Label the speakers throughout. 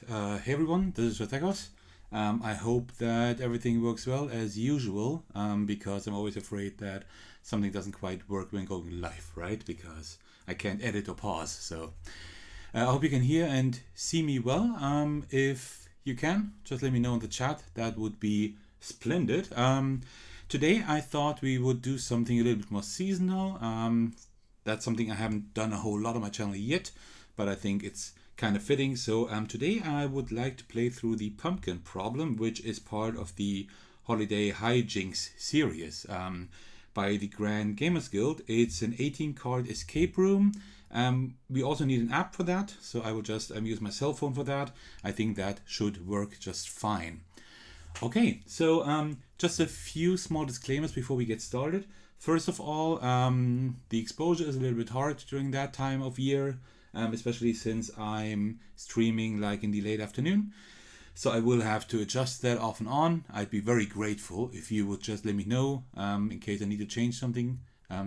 Speaker 1: Hey everyone, this is Ratekos. I hope that everything works well as usual, because I'm always afraid that something doesn't quite work when going live, right? Because I can't edit or pause. So I hope you can hear and see me well. If you can, just let me know in the chat. That would be splendid. Today I thought we would do something a little bit more seasonal. That's something I haven't done a whole lot on my channel yet, but I think it's kind of fitting. So today I would like to play through the pumpkin problem, which is part of the Holiday Hijinks series by the Grand Gamers Guild. It's an 18 card escape room. We also need an app for that, so I will just use my cell phone for that. I think that should work just fine. Okay, so just a few small disclaimers before we get started. First of all, the exposure is a little bit hard during that time of year, especially since I'm streaming like in the late afternoon. So I will have to adjust that off and on. I'd be very grateful if you would just let me know in case I need to change something,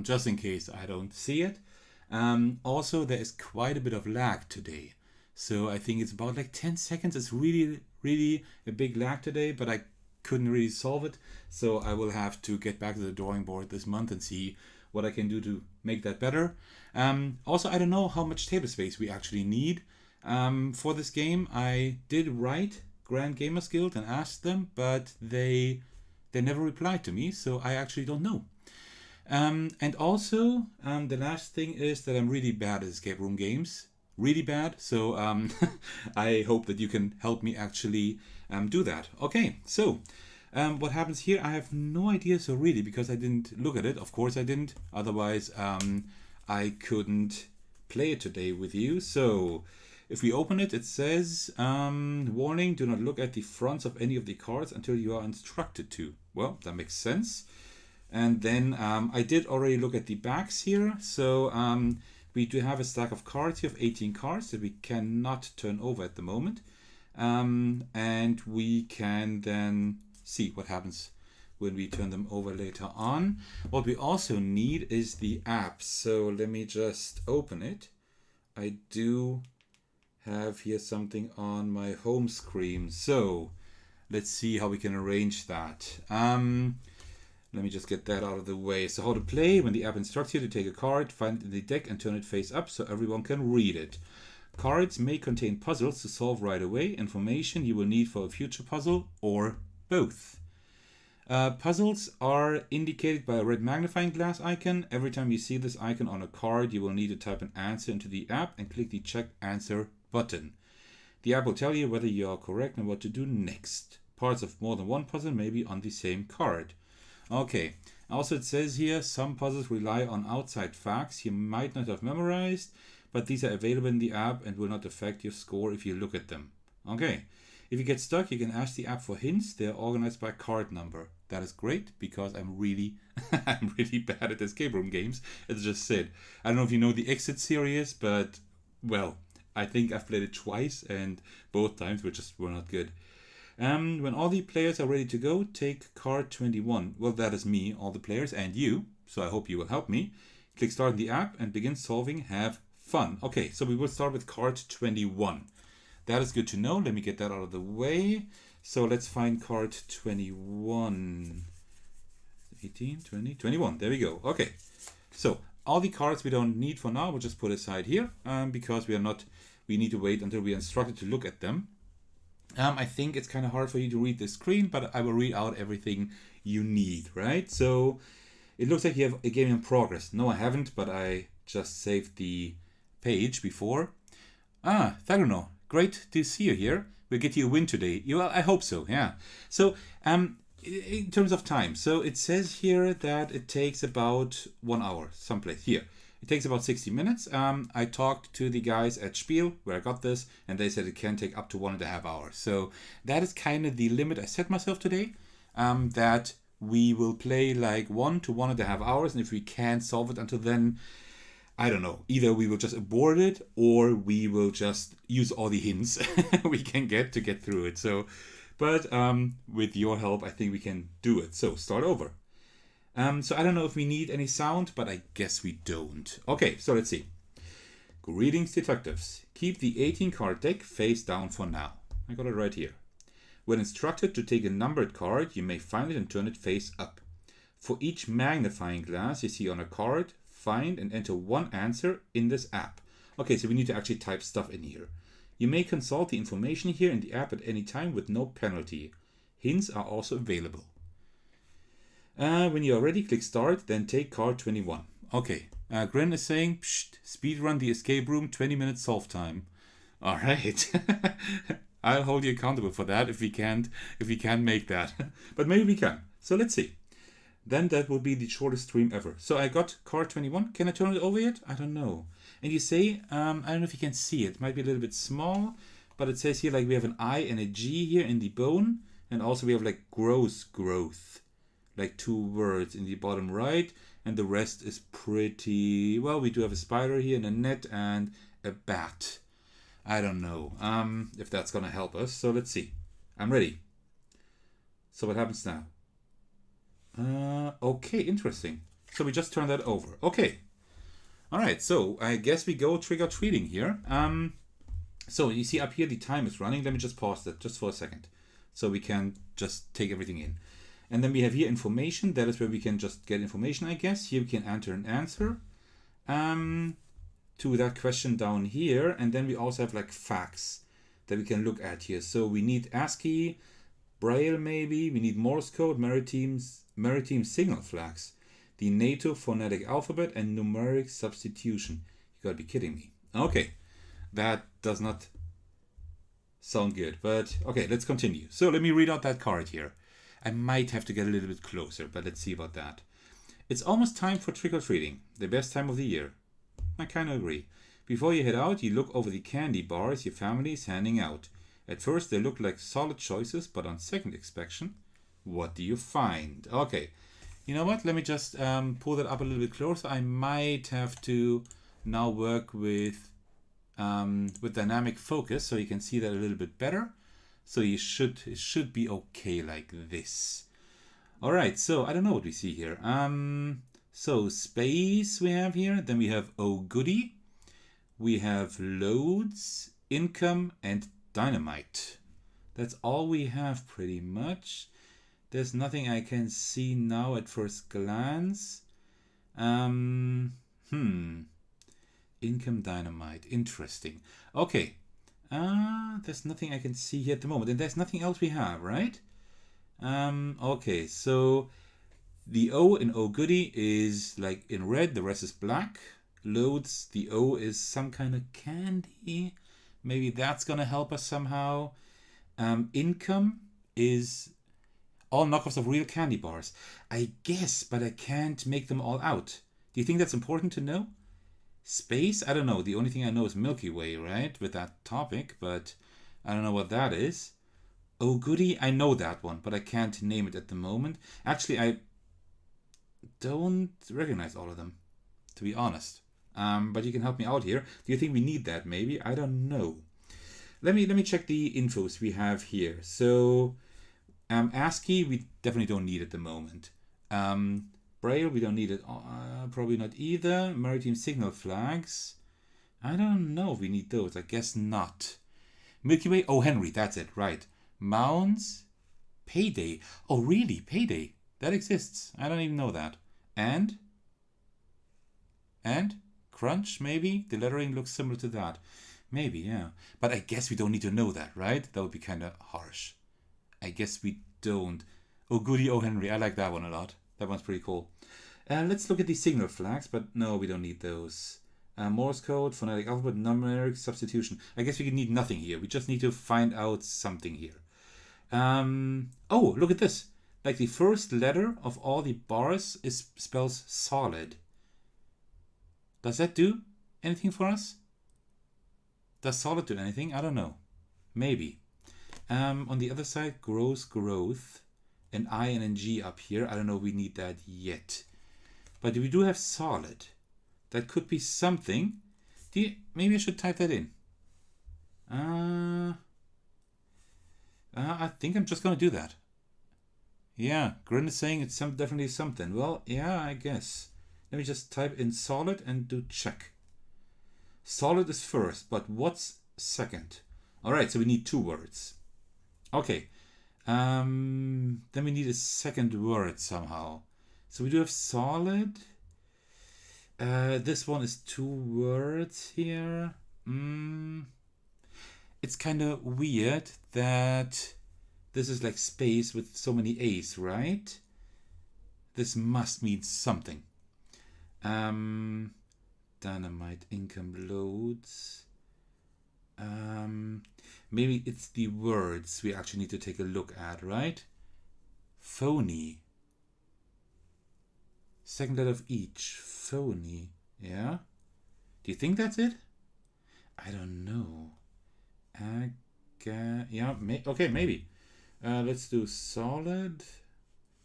Speaker 1: just in case I don't see it. Also, there is quite a bit of lag today. So I think it's about like 10 seconds. It's really a big lag today, but I couldn't really solve it. So I will have to get back to the drawing board this month and see what I can do to make that better. Also, I don't know how much table space we actually need for this game. I did write Grand Gamers Guild and asked them, but they never replied to me, so I actually don't know. And also, the last thing is that I'm really bad at escape room games. Really bad, so I hope that you can help me actually do that. Okay, so what happens here, I have no idea, so really, because I didn't look at it. Of course I didn't, otherwise I couldn't play it today with you. So if we open it, it says, warning, do not look at the fronts of any of the cards until you are instructed to. Well, that makes sense. And then I did already look at the backs here. So we do have a stack of cards here of 18 cards that we cannot turn over at the moment. And we can then see what happens when we turn them over later on. What we also need is the app. So let me just open it. I do have here something on my home screen. So let's see how we can arrange that. Let me just get that out of the way. So how to play: when the app instructs you to take a card, find it in the deck and turn it face up so everyone can read it. Cards may contain puzzles to solve right away, information you will need for a future puzzle, or both. Puzzles are indicated by a red magnifying glass icon. Every time you see this icon on a card, you will need to type an answer into the app and click the check answer button. The app will tell you whether you are correct and what to do next. Parts of more than one puzzle may be on the same card. Okay, also it says here, some puzzles rely on outside facts you might not have memorized, but these are available in the app and will not affect your score if you look at them. Okay, if you get stuck, you can ask the app for hints. They are organized by card number. That is great, because I'm really bad at escape room games, as I just said. I don't know if you know the Exit series, but, well, I think I've played it twice, and both times were not good. When all the players are ready to go, take card 21. Well, that is me, all the players, and you, so I hope you will help me. Click start in the app and begin solving. Have fun. Okay, so we will start with card 21. That is good to know. Let me get that out of the way. So let's find card 21. 18, 20, 21. There we go. Okay, so all the cards we don't need for now, we'll just put aside here, because we need to wait until we are instructed to look at them. I think it's kind of hard for you to read the screen, but I will read out everything you need, right? So it looks like you have a game in progress. No, I haven't, but I just saved the page before. Tharuno, great to see you here. We'll get you a win today. Well, I hope so, yeah. So in terms of time, so it says here that it takes about 1 hour, someplace here. It takes about 60 minutes. I talked to the guys at Spiel, where I got this, and they said it can take up to 1.5 hours. So that is kind of the limit I set myself today, that we will play like 1 to 1.5 hours, and if we can't solve it until then, I don't know. Either we will just abort it, or we will just use all the hints we can get to get through it. So, but with your help, I think we can do it. So start over. So I don't know if we need any sound, but I guess we don't. Okay, so let's see. Greetings, detectives. Keep the 18 card deck face down for now. I got it right here. When instructed to take a numbered card, you may find it and turn it face up. For each magnifying glass you see on a card, find and enter one answer in this app. Okay, so we need to actually type stuff in here. You may consult the information here in the app at any time with no penalty. Hints are also available. When you are ready, click start, then take card 21. Okay, Gren is saying, speedrun the escape room, 20 minutes solve time. All right. I'll hold you accountable for that if we can't make that. But maybe we can. So let's see. Then that will be the shortest stream ever. So I got card 21. Can I turn it over yet? I don't know. And you say, I don't know if you can see it. It might be a little bit small, but it says here like we have an I and a G here in the bone. And also we have like growth. Like 2 words in the bottom right. And the rest is pretty, well, we do have a spider here and a net and a bat. I don't know if that's going to help us. So let's see. I'm ready. So what happens now? Okay, interesting. So we just turn that over. Okay. All right. So I guess we go trick-or-treating here. So you see up here the time is running. Let me just pause that just for a second so we can just take everything in. And then we have here information. That is where we can just get information, I guess. Here we can enter an answer. To that question down here, and then we also have like facts that we can look at here. So we need ASCII, Braille maybe, we need Morse code, maritime signal flags, the NATO phonetic alphabet, and numeric substitution. You gotta be kidding me. Okay, that does not sound good, but okay, let's continue. So let me read out that card here. I might have to get a little bit closer, but let's see about that. It's almost time for trick-or-treating, the best time of the year. I kind of agree. Before you head out, you look over the candy bars your family is handing out. At first, they look like solid choices, but on second inspection, what do you find? Okay, you know what? Let me just pull that up a little bit closer. I might have to now work with dynamic focus so you can see that a little bit better. So it should be okay like this. All right, so I don't know what we see here. So space we have here, then we have oh goody, we have loads, income, and dynamite. That's all we have pretty much. There's nothing I can see now at first glance. Income, dynamite, interesting. Okay, there's nothing I can see here at the moment, and there's nothing else we have, right? Okay, so the O in oh goody is like in red, the rest is black. Loads, the O is some kind of candy. Maybe that's gonna help us somehow. Income is all knockoffs of real candy bars. I guess, but I can't make them all out. Do you think that's important to know? Space? I don't know. The only thing I know is Milky Way, right? With that topic, but I don't know what that is. Oh goody, I know that one, but I can't name it at the moment. Actually, I don't recognize all of them, to be honest. But you can help me out here. Do you think we need that? Maybe, I don't know. Let me check the infos we have here. So ASCII we definitely don't need at the moment. Braille we don't need it. Probably not either. Maritime signal flags. I don't know if we need those. I guess not. Milky Way. Oh, Henry, that's it. Right. Mounds. Payday. Oh, really? Payday. That exists. I don't even know that. And crunch, maybe? The lettering looks similar to that. Maybe, yeah. But I guess we don't need to know that, right? That would be kind of harsh. I guess we don't. Oh, goody, oh, Henry. I like that one a lot. That one's pretty cool. Let's look at the signal flags, but no, we don't need those. Morse code, phonetic alphabet, numeric substitution. I guess we need nothing here. We just need to find out something here. Oh, look at this. Like the first letter of all the bars spells solid. Does that do anything for us? Does solid do anything? I don't know. Maybe. On the other side, growth, an I and an G up here. I don't know if we need that yet. But we do have solid. That could be something. Maybe I should type that in. I think I'm just going to do that. Yeah, Grin is saying it's definitely something. Well, yeah, I guess. Let me just type in solid and do check. Solid is first, but what's second? All right, so we need 2 words. Okay. Then we need a second word somehow. So we do have solid. This one is 2 words here. It's kind of weird that this is like space with so many A's, right? This must mean something. Dynamite income loads. Maybe it's the words we actually need to take a look at, right? Phony. Second letter of each. Phony. Yeah? Do you think that's it? I don't know. Yeah, okay, maybe. Let's do solid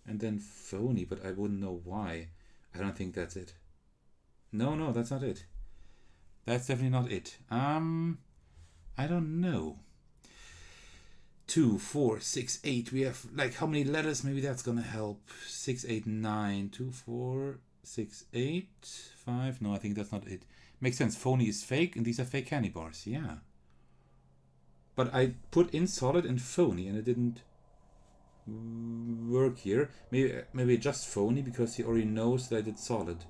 Speaker 1: and then phony, but I wouldn't know why. I don't think that's it. No, that's not it. That's definitely not it. I don't know. 2, 4, 6, 8. We have like how many letters? Maybe that's gonna help. 6, 8, 9. 2, 4, 6, 8, 5. No, I think that's not it. Makes sense. Phony is fake, and these are fake candy bars. Yeah. But I put in solid and phony, and it didn't work here. Maybe just phony because he already knows that I did solid.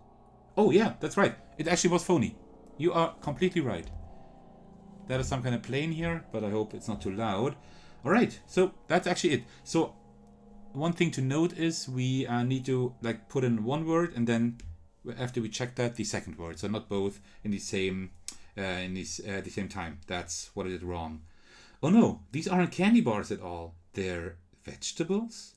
Speaker 1: Oh yeah, that's right. It actually was phony. You are completely right. That is some kind of plane here, but I hope it's not too loud. All right, so that's actually it. So one thing to note is we need to like put in one word, and then after we check that, the second word. So not both in the same at the same time. That's what I did wrong. Oh no, these aren't candy bars at all. They're vegetables.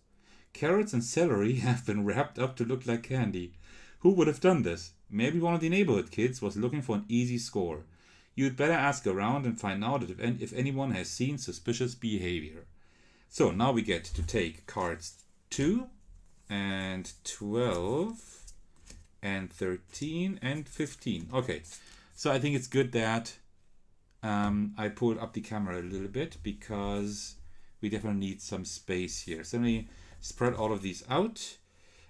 Speaker 1: Carrots and celery have been wrapped up to look like candy. Who would have done this? Maybe one of the neighborhood kids was looking for an easy score. You'd better ask around and find out if anyone has seen suspicious behavior. So now we get to take cards 2 and 12 and 13 and 15. Okay, so I think it's good that I pulled up the camera a little bit because we definitely need some space here. So let me spread all of these out.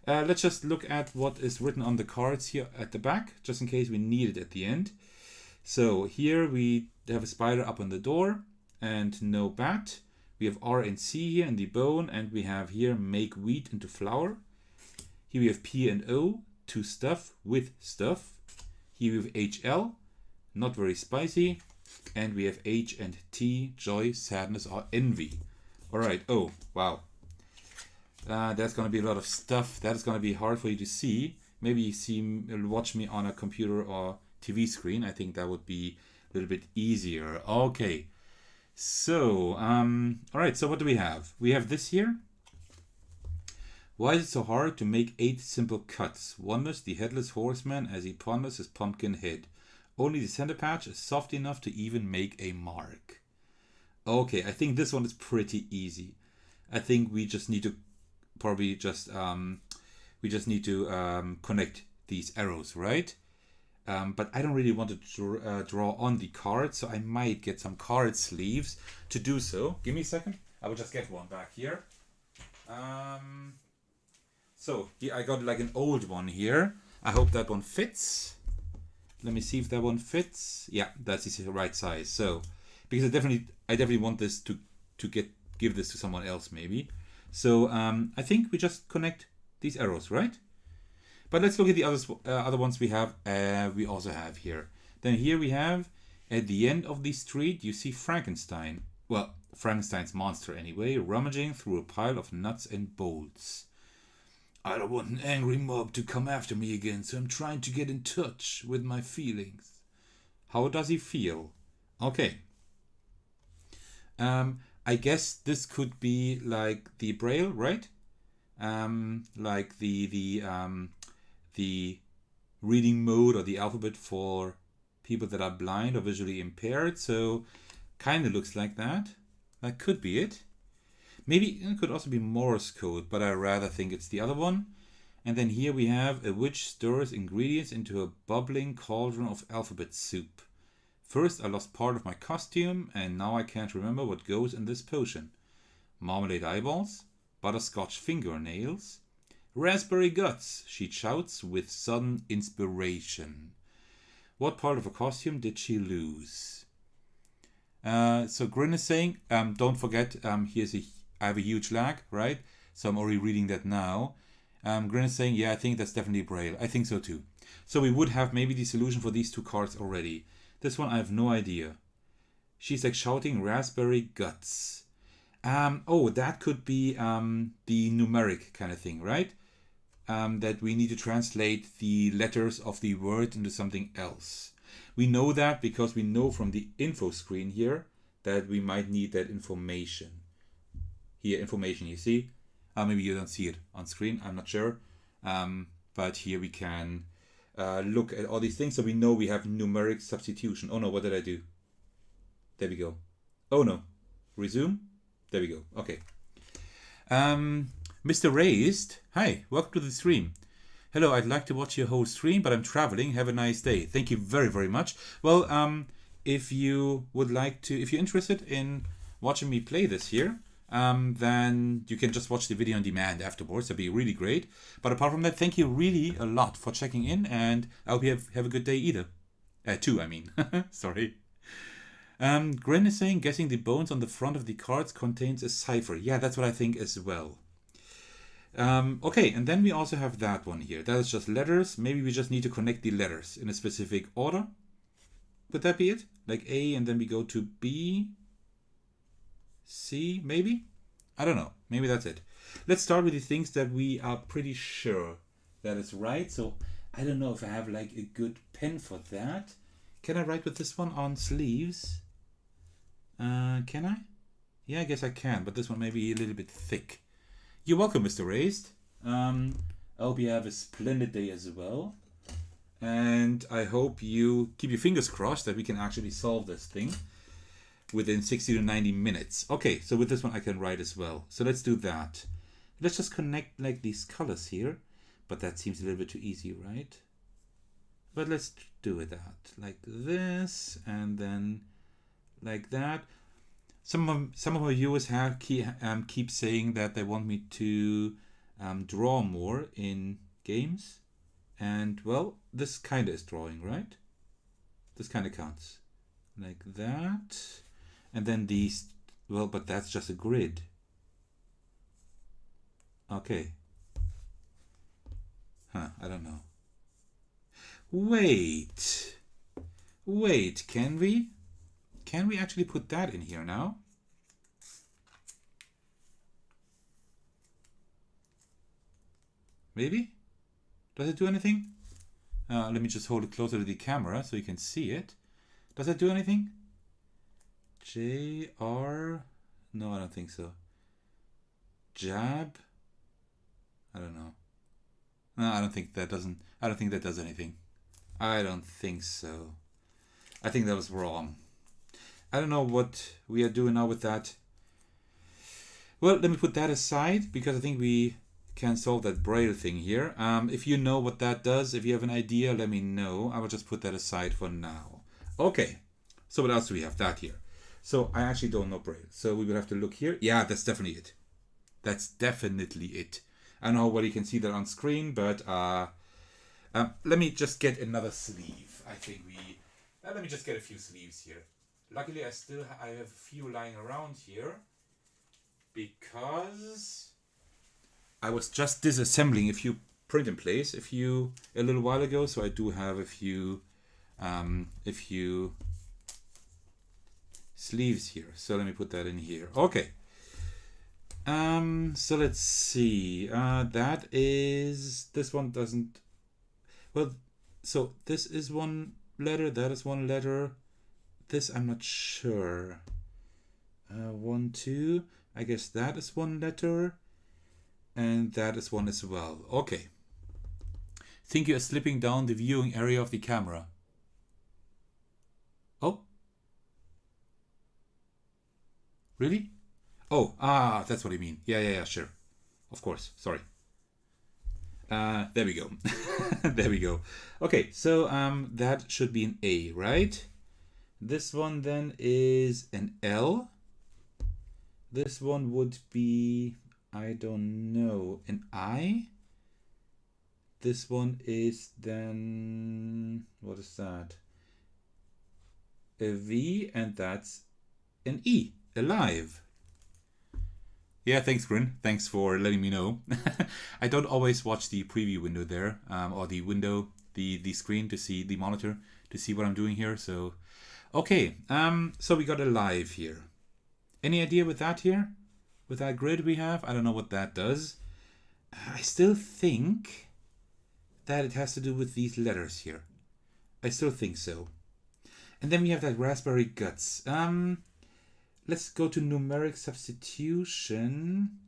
Speaker 1: Let's just look at what is written on the cards here at the back, just in case we need it at the end. So here we have a spider up on the door and no bat. We have R and C here in the bone, and we have here make wheat into flour. Here we have P and O, to stuff with stuff. Here we have HL, not very spicy. And we have H and T, joy, sadness, or envy. All right. Oh, wow. That's going to be a lot of stuff. That is going to be hard for you to see. Maybe watch me on a computer or TV screen. I think that would be a little bit easier. Okay. So, all right. So what do we have? We have this here. Why is it so hard to make 8 simple cuts? Wonders the headless horseman as he ponders his pumpkin head. Only the center patch is soft enough to even make a mark. Okay, I think this one is pretty easy. I think we just need to probably just connect these arrows, right? But I don't really want to draw on the card, so I might get some card sleeves to do so. Give me a second. I will just get one back here. So here I got like an old one here. I hope that one fits. Let me see if that one fits. Yeah, that's the right size. So, because I definitely want this to give this to someone else maybe. So I think we just connect these arrows, right? But let's look at the other ones we have. We also have here. Then here we have at the end of the street you see Frankenstein. Well, Frankenstein's monster anyway, rummaging through a pile of nuts and bolts. I don't want an angry mob to come after me again, so I'm trying to get in touch with my feelings. How does he feel? Okay. I guess this could be like the Braille, right? Like the reading mode or the alphabet for people that are blind or visually impaired. So kind of looks like that. That could be it. Maybe it could also be Morse code, but I rather think it's the other one. And then here we have a witch stirs ingredients into a bubbling cauldron of alphabet soup. First I lost part of my costume, and now I can't remember what goes in this potion. Marmalade eyeballs, butterscotch fingernails, raspberry guts, she shouts with sudden inspiration. What part of her costume did she lose? So Grin is saying, don't forget, I have a huge lag, right? So I'm already reading that now. Grin is saying, yeah, I think that's definitely Braille. I think so too. So we would have maybe the solution for these two cards already. This one I have no idea. She's like shouting raspberry guts. Oh, that could be the numeric kind of thing, right? That we need to translate the letters of the word into something else. We know that because we know from the info screen here that we might need that information. Here, information, you see? Maybe you don't see it on screen, I'm not sure. But here we can look at all these things. So we know we have numeric substitution. Oh no, what did I do? There we go. Oh no. Resume? There we go. Okay. Mr. Raised, hi, welcome to the stream. Hello, I'd like to watch your whole stream, but I'm traveling. Have a nice day. Thank you very, very much. Well, if you would like to, if you're interested in watching me play this here, then you can just watch the video on demand afterwards. That'd be really great. But apart from that, thank you really a lot for checking in, and I hope you have a good day either. Too, I mean. Sorry. Gren is saying, guessing the bones on the front of the cards contains a cipher. Yeah, that's what I think as well. Okay, and then we also have that one here. That is just letters. Maybe we just need to connect the letters in a specific order. Would that be it? Like A, and then we go to B, C, maybe? I don't know. Maybe that's it. Let's start with the things that we are pretty sure that is right. So I don't know if I have like a good pen for that. Can I write with this one on sleeves? Can I? Yeah, I guess I can, but this one may be a little bit thick. You're welcome, Mr. Raised. I hope you have a splendid day as well. And I hope you keep your fingers crossed that we can actually solve this thing within 60 to 90 minutes. Okay, so with this one I can write as well. So let's do that. Let's just connect like these colors here. But that seems a little bit too easy, right? But let's do it that. Like this, and then like that. Some of my viewers keep saying that they want me to draw more in games, and well, this kind of is drawing, right? This kind of counts, like that, and then these. Well, but that's just a grid. Okay. I don't know. Wait, can we? Can we actually put that in here now? Maybe? Does it do anything? Let me just hold it closer to the camera so you can see it. Does it do anything? J-R... No, I don't think so. Jab? I don't know. No, I don't think that does anything. I don't think so. I think that was wrong. I don't know what we are doing now with that. Well, let me put that aside because I think we can solve that Braille thing here. If you know what that does, if you have an idea, let me know. I will just put that aside for now. Okay, so what else do we have? That here. So I actually don't know Braille. So we will have to look here. Yeah, that's definitely it. That's definitely it. I don't know whether you can see that on screen, but let me just get another sleeve. I think let me just get a few sleeves here. Luckily, I have a few lying around here because I was just disassembling a few print and plays a little while ago, so I do have a few sleeves here. So let me put that in here. Okay. So let's see. This one doesn't. Well, so this is one letter. That is one letter. This I'm not sure. 1, 2. I guess that is one letter. And that is one as well. Okay. Think you are slipping down the viewing area of the camera. Oh. Really? Oh, that's what I mean. Yeah, sure. Of course. Sorry. There we go. There we go. Okay, so that should be an A, right? This one then is an L. This one would be, I don't know, an I. This one is then, what is that? A V, and that's an E, alive. Yeah, thanks, Grin. Thanks for letting me know. I don't always watch the preview window there, or the window, the screen to see the monitor to see what I'm doing here. So, okay. So we got alive here. Any idea with that here? With that grid we have? I don't know what that does. I still think that it has to do with these letters here. I still think so. And then we have that raspberry guts. Let's go to numeric substitution.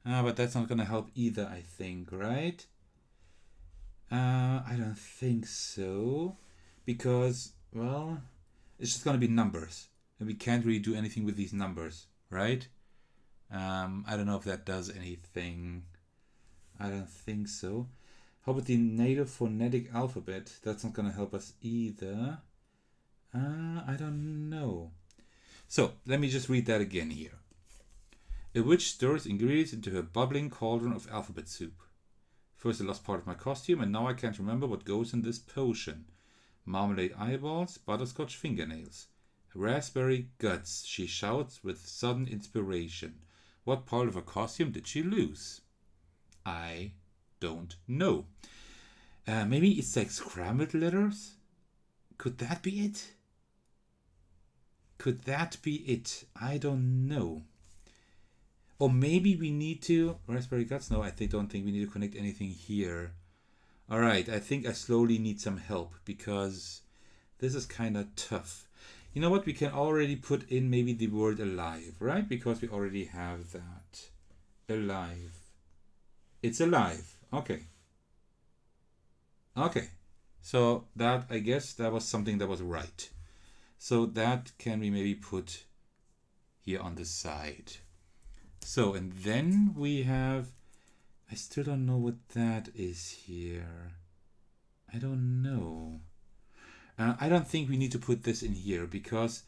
Speaker 1: But that's not going to help either, I think, right? I don't think so. Because, well, it's just going to be numbers. And we can't really do anything with these numbers, right? I don't know if that does anything. I don't think so. How about the native phonetic alphabet? That's not going to help us either. I don't know. So, let me just read that again here. A witch stirs ingredients into her bubbling cauldron of alphabet soup. First I lost part of my costume, and now I can't remember what goes in this potion. Marmalade eyeballs, butterscotch fingernails. Raspberry guts, she shouts with sudden inspiration. What part of her costume did she lose? I don't know. Maybe it's like scrambled letters? Could that be it? Could that be it? I don't know. Or maybe we need to... Raspberry guts? No, don't think we need to connect anything here. Alright, I think I slowly need some help because this is kind of tough. You know what? We can already put in maybe the word alive, right? Because we already have that. Alive. It's alive. Okay. Okay. So that, I guess, that was something that was right. So that can we maybe put here on the side. So, and then we have, I still don't know what that is here. I don't know. I don't think we need to put this in here because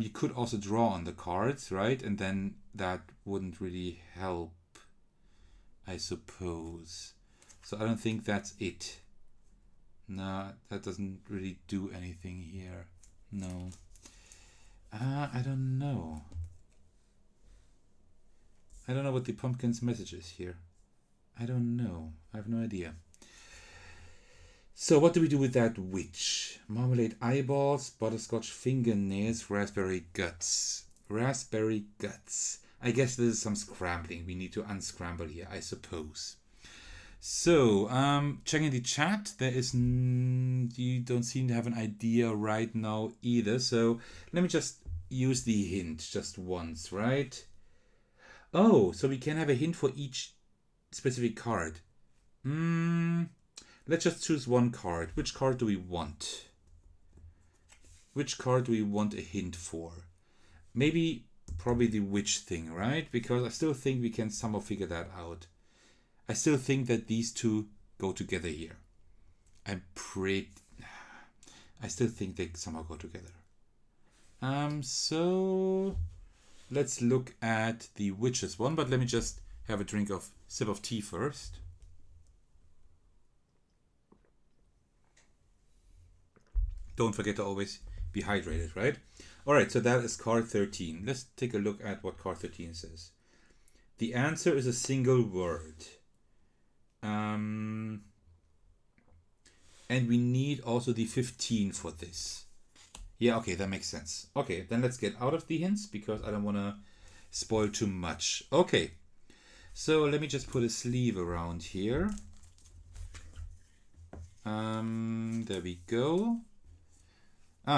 Speaker 1: you could also draw on the cards, right? And then that wouldn't really help, I suppose. So I don't think that's it. No, that doesn't really do anything here. No. I don't know. I don't know what the pumpkin's message is here. I don't know. I have no idea. So what do we do with that witch? Marmalade eyeballs, butterscotch fingernails, raspberry guts. Raspberry guts. I guess this is some scrambling. We need to unscramble here, I suppose. So, checking the chat, there is you don't seem to have an idea right now either. So let me just use the hint just once, right? Oh, so we can have a hint for each specific card. Let's just choose one card. Which card do we want? Which card do we want a hint for? Maybe, probably the witch thing, right? Because I still think we can somehow figure that out. I still think that these two go together here. I still think they somehow go together. So let's look at the witches one, but let me just have a sip of tea first. Don't forget to always be hydrated, right? All right, so that is card 13. Let's take a look at what card 13 says. The answer is a single word. And we need also the 15 for this. Yeah, okay, that makes sense. Okay, then let's get out of the hints because I don't want to spoil too much. Okay, so let me just put a sleeve around here. There we go.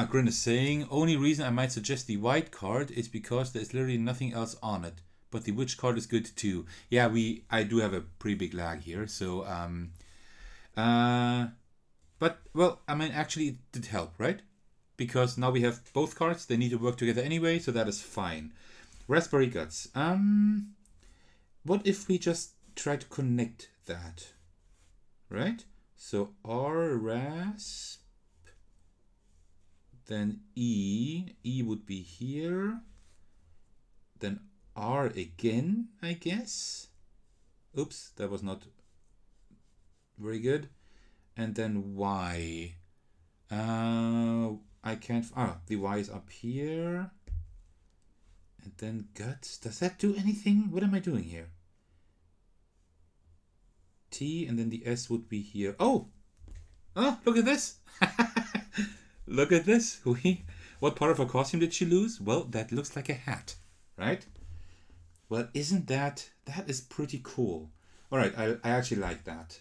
Speaker 1: Grin is saying, only reason I might suggest the white card is because there's literally nothing else on it. But the witch card is good too. Yeah, I do have a pretty big lag here. So, but, well, I mean, actually it did help, right? Because now we have both cards. They need to work together anyway, so that is fine. Raspberry guts. What if we just try to connect that? Right? So R, rasp. Then E. E would be here. Then R again, I guess. Oops, that was not very good. And then Y. I can't... the Y is up here. And then guts. Does that do anything? What am I doing here? T, and then the S would be here. Oh! Oh, look at this! Look at this. What part of her costume did she lose? Well, that looks like a hat, right? Well, isn't that is pretty cool. All right, I actually like that.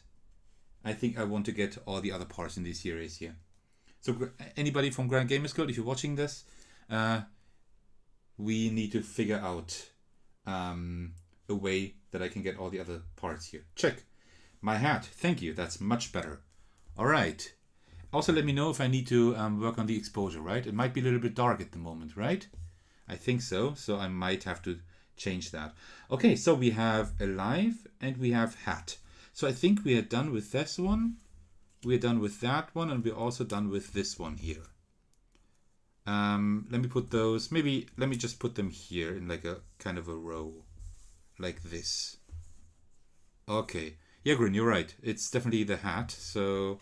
Speaker 1: I think I want to get all the other parts in this series here. So anybody from Grand Gamer School, if you're watching this, we need to figure out a way that I can get all the other parts here. Check. My hat. Thank you. That's much better. All right. Also, let me know if I need to work on the exposure, right? It might be a little bit dark at the moment, right? I think so. So I might have to change that. Okay, so we have alive and we have hat. So I think we are done with this one. We're done with that one, and we're also done with this one here. Let me put those, maybe let me just put them here in like a kind of a row, like this. Okay, yeah, Grin, you're right. It's definitely the hat, so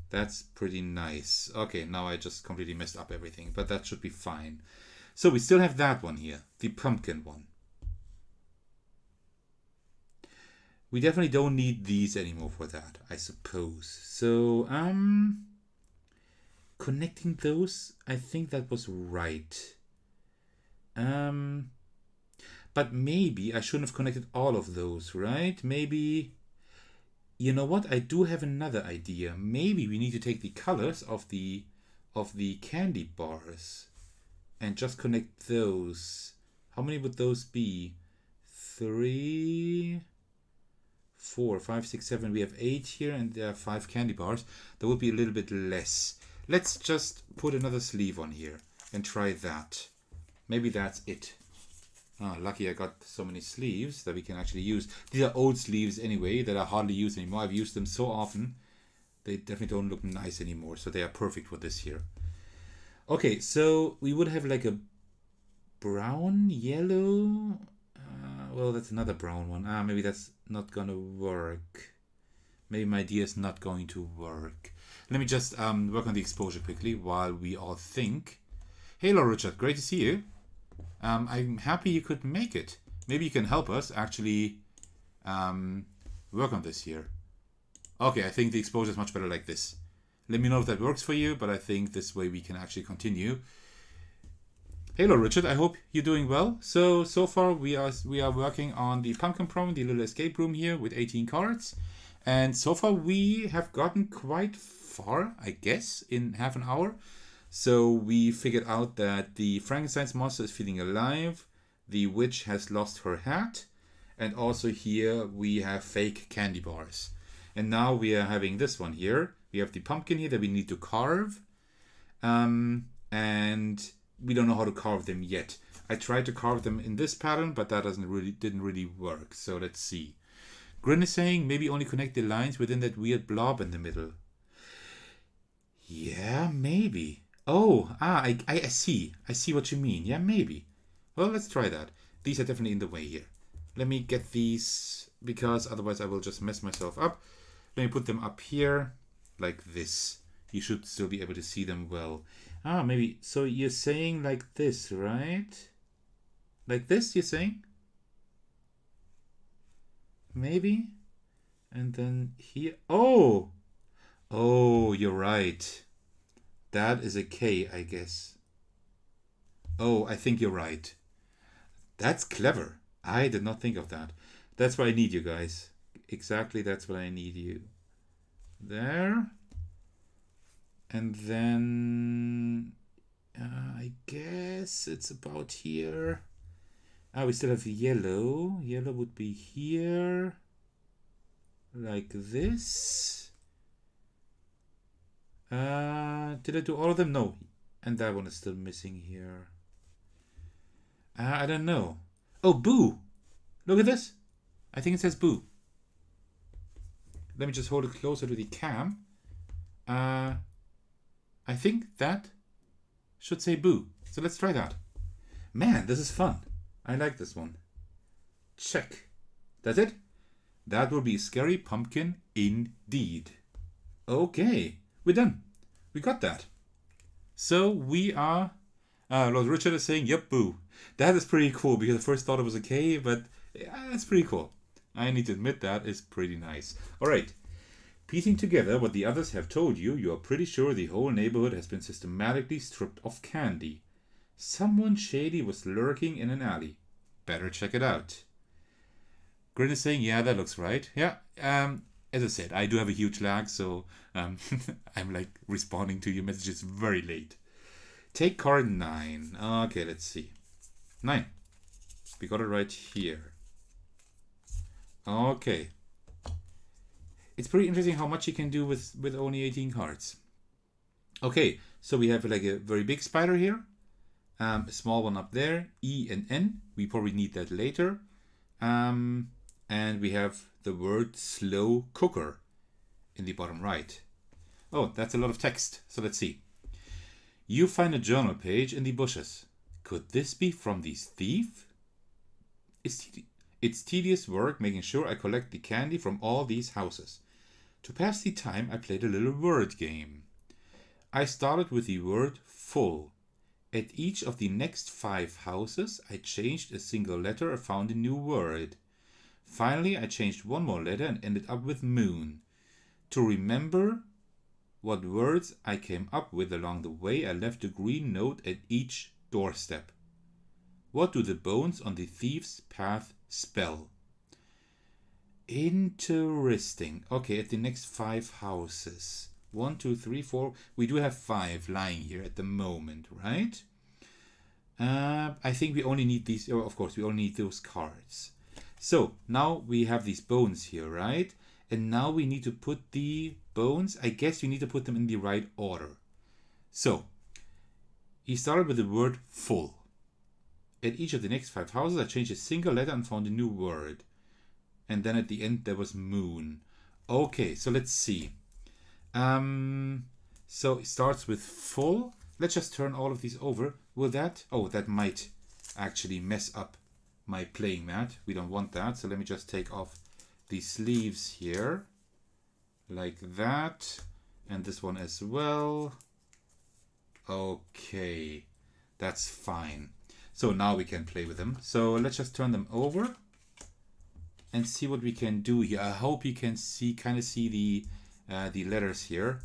Speaker 1: that's pretty nice. Okay, now I just completely messed up everything, but that should be fine. So we still have that one here, the pumpkin one. We definitely don't need these anymore for that, I suppose. So, connecting those, I think that was right. But maybe I shouldn't have connected all of those, right? Maybe, you know what? I do have another idea. Maybe we need to take the colors of the candy bars and just connect those. How many would those be? 3, 4, 5, 6, 7. We have 8 here, and there are 5 candy bars. That would be a little bit less. Let's just put another sleeve on here and try that. Maybe that's it. Oh, lucky I got so many sleeves that we can actually use. These are old sleeves anyway that I hardly use anymore. I've used them so often. They definitely don't look nice anymore. So they are perfect for this here. Okay, so we would have like a brown, yellow. Well, that's another brown one. Maybe that's not gonna work. Maybe my idea is not going to work. Let me just work on the exposure quickly while we all think. Hello, Richard. Great to see you. I'm happy you could make it. Maybe you can help us actually work on this here. Okay, I think the exposure is much better like this. Let me know if that works for you, but I think this way we can actually continue. Hello, Richard. I hope you're doing well. So far we are working on the pumpkin prom, the little escape room here with 18 cards. And so far we have gotten quite far, I guess, in half an hour. So we figured out that the Frankenstein's monster is feeling alive. The witch has lost her hat. And also here we have fake candy bars. And now we are having this one here. We have the pumpkin here that we need to carve. And we don't know how to carve them yet. I tried to carve them in this pattern, but that didn't really work. So let's see. Grin is saying maybe only connect the lines within that weird blob in the middle. Yeah, maybe. Oh, I see. I see what you mean. Yeah, maybe. Well, let's try that. These are definitely in the way here. Let me get these, because otherwise I will just mess myself up. Let me put them up here, like this. You should still be able to see them well. Maybe. So you're saying like this, right? Like this, you're saying? Maybe. And then here. Oh, you're right. That is a K, I guess. Oh, I think you're right. That's clever. I did not think of that. That's what I need, you guys. Exactly, that's what I need you. There. And then I guess it's about here. We still have yellow. Yellow would be here. Like this. Did I do all of them? No. And that one is still missing here. I don't know. Oh, boo. Look at this. I think it says boo. Let me just hold it closer to the cam. I think that should say boo. So let's try that. Man, this is fun. I like this one. Check. That's it? That will be Scary Pumpkin indeed. Okay, we're done. We got that. So we are Lord Richard is saying, yep, boo. That is pretty cool because I first thought it was okay, but yeah, that's pretty cool. I need to admit that is pretty nice. Alright. Piecing together what the others have told you, you are pretty sure the whole neighborhood has been systematically stripped of candy. Someone shady was lurking in an alley. Better check it out. Grin is saying, yeah, that looks right. Yeah, as I said, I do have a huge lag, so I'm like responding to your messages very late. Take card 9. Okay, let's see. 9. We got it right here. Okay. It's pretty interesting how much you can do with only 18 cards. Okay, so we have like a very big spider here. A small one up there. E and N. We probably need that later. And we have the word slow cooker in the bottom right. Oh, that's a lot of text. So let's see. You find a journal page in the bushes. Could this be from the thief? It's tedious work making sure I collect the candy from all these houses. To pass the time, I played a little word game. I started with the word full. At each of the next 5 houses, I changed a single letter and found a new word. Finally, I changed one more letter and ended up with moon. To remember what words I came up with along the way, I left a green note at each doorstep. What do the bones on the thief's path spell? Interesting. Okay, at the next 5 houses. 1, 2, 3, 4. We do have 5 lying here at the moment, right? I think we only need these. Oh, of course, we only need those cards. So now we have these bones here, right? And now we need to put the bones. I guess you need to put them in the right order. So he started with the word full. At each of the next 5 houses, I changed a single letter and found a new word. And then at the end, there was moon. Okay, so let's see. So it starts with full. Let's just turn all of these over. Will that? Oh, that might actually mess up my playing mat. We don't want that. So let me just take off the sleeves here. Like that. And this one as well. Okay. That's fine. So now we can play with them. So let's just turn them over and see what we can do here. I hope you can kind of see the letters here.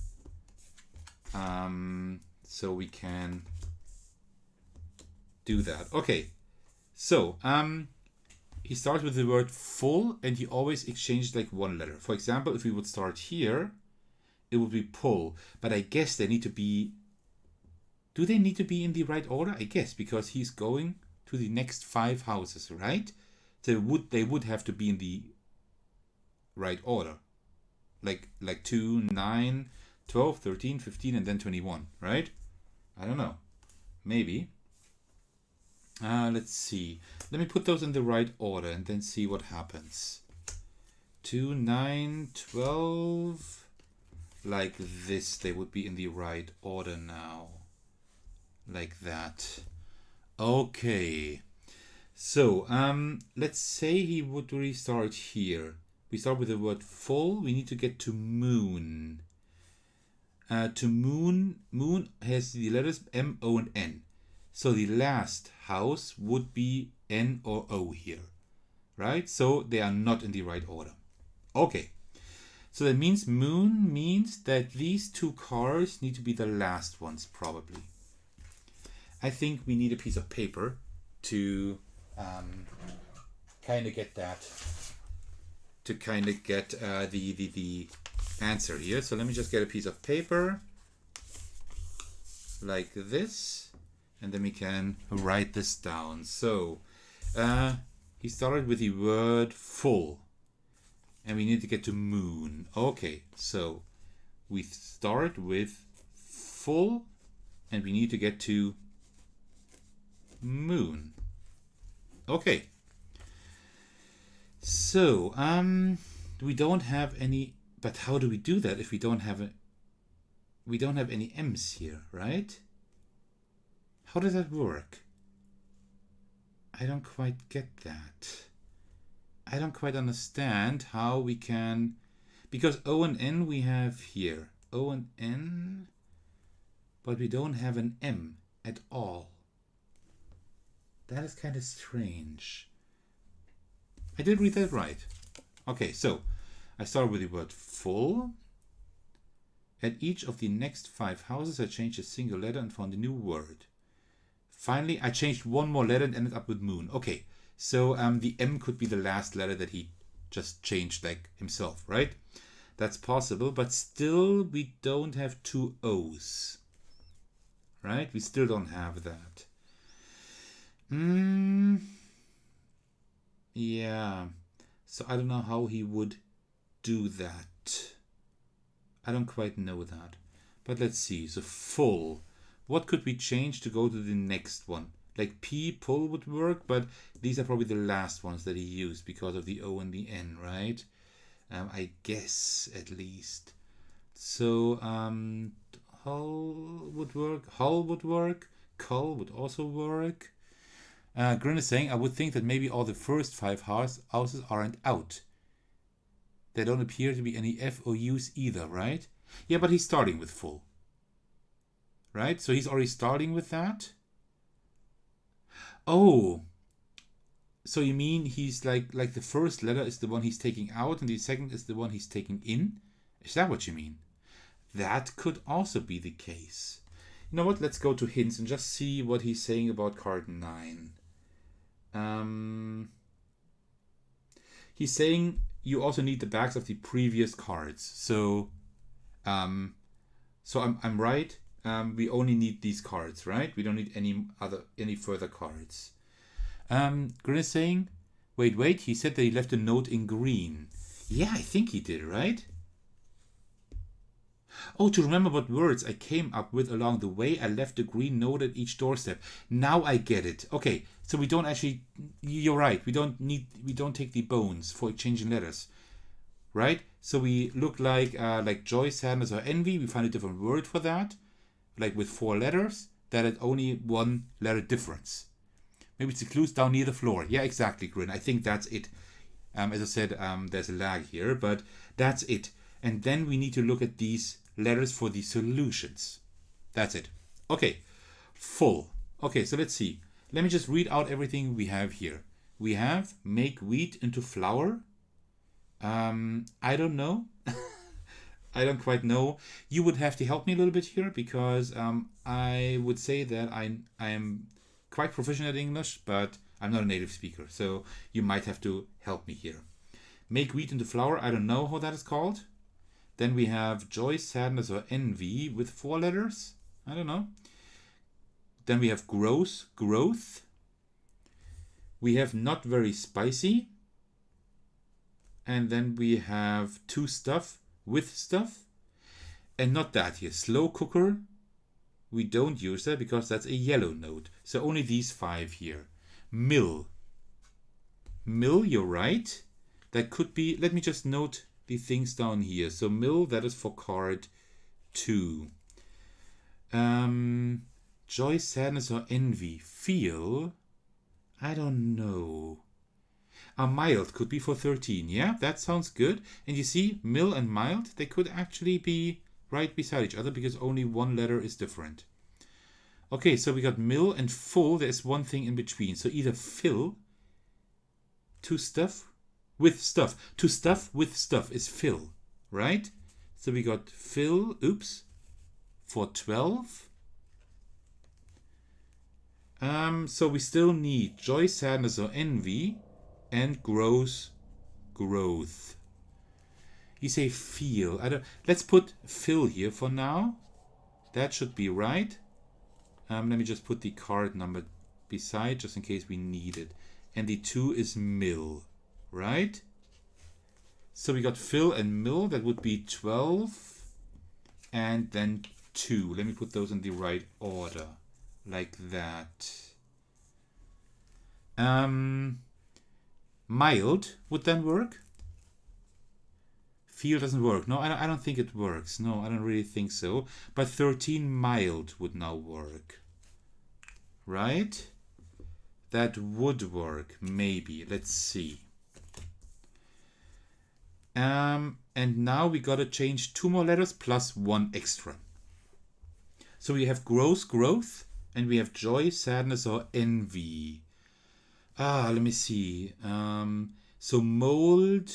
Speaker 1: So we can do that. Okay. So he starts with the word full and he always exchanges like one letter. For example, if we would start here, it would be pull. But I guess they need to be... Do they need to be in the right order? I guess, because he's going to the next 5 houses, right? So they would have to be in the right order. Like 2, 9, 12, 13, 15, and then 21, right? I don't know. Maybe. Let's see. Let me put those in the right order and then see what happens. 2, 9, 12. Like this, they would be in the right order now. Like that. Okay. So, let's say he would restart here. We start with the word full. We need to get to moon. To moon has the letters M, O, and N. So the last house would be N or O here. Right? So they are not in the right order. Okay. So that means moon means that these 2 cards need to be the last ones, probably. I think we need a piece of paper to kind of get that, to kind of get the answer here. So let me just get a piece of paper like this, and then we can write this down. So he started with the word full, and we need to get to moon. Okay, so we start with full, and we need to get to moon. Okay. So, we don't have any, but how do we do that if we don't have any M's here, right? How does that work? I don't quite get that. I don't quite understand how we can, because O and N we have here. O and N, but we don't have an M at all. That is kind of strange. I did read that right. Okay, so I started with the word full. At each of the next 5 houses, I changed a single letter and found a new word. Finally, I changed one more letter and ended up with moon. Okay, so the M could be the last letter that he just changed like himself, right? That's possible, but still we don't have 2 O's, right? We still don't have that. Yeah, so I don't know how he would do that. I don't quite know that, but let's see. So full. What could we change to go to the next one? Like P, pull would work, but these are probably the last ones that he used because of the O and the N, right? I guess, at least. So, hull would work. Hull would work. Cull would also work. Grin is saying, I would think that maybe all the first 5 houses aren't out. There don't appear to be any F or U's either, right? Yeah, but he's starting with full. Right? So he's already starting with that. Oh. So you mean he's like the first letter is the one he's taking out and the second is the one he's taking in? Is that what you mean? That could also be the case. You know what? Let's go to hints and just see what he's saying about card 9. He's saying you also need the backs of the previous cards. So I'm right. We only need these cards, right? We don't need any further cards. Grin is saying, wait, he said that he left a note in green. Yeah, I think he did, right? Oh, to remember what words I came up with along the way, I left a green note at each doorstep. Now I get it. Okay, so we don't actually, you're right, we don't take the bones for exchanging letters, right? So we look like joy, sadness, or envy. We find a different word for that, like with 4 letters, that had only 1 letter difference. Maybe it's the clues down near the floor. Yeah, exactly, Grin. I think that's it. As I said, there's a lag here, but that's it. And then we need to look at these letters for the solutions. That's it. Okay, full. Okay, so let's see. Let me just read out everything we have here. We have make wheat into flour. I don't know. I don't quite know. You would have to help me a little bit here because I would say that I am quite proficient at English, but I'm not a native speaker. So you might have to help me here. Make wheat into flour. I don't know how that is called. Then we have joy, sadness, or envy with 4 letters. I don't know. Then we have growth. We have not very spicy. And then we have to stuff with stuff. And not that here. Slow cooker. We don't use that because that's a yellow note. So only these 5 here. Mill. Mill, you're right. That could be, let me just note the things down here. So mill, that is for card 2. Joy, sadness, or envy. Feel, I don't know. Mild could be for 13. Yeah, that sounds good. And you see, mill and mild, they could actually be right beside each other because only 1 letter is different. Okay, so we got mill and full. There's one thing in between. So either fill, to stuff, with stuff. To stuff with stuff is fill, right? So we got fill, for 12. So we still need joy, sadness, or envy, and growth. You say feel. Let's put fill here for now. That should be right. Let me just put the card number beside just in case we need it. And the 2 is mill. Right? So we got fill and mill. That would be 12. And then 2. Let me put those in the right order. Like that. Mild would then work. Feel doesn't work. No, I don't think it works. No, I don't really think so. But 13 mild would now work. Right? That would work. Maybe. Let's see. And now we gotta change 2 more letters plus 1 extra. So we have growth, and we have joy, sadness, or envy. Let me see. So mold.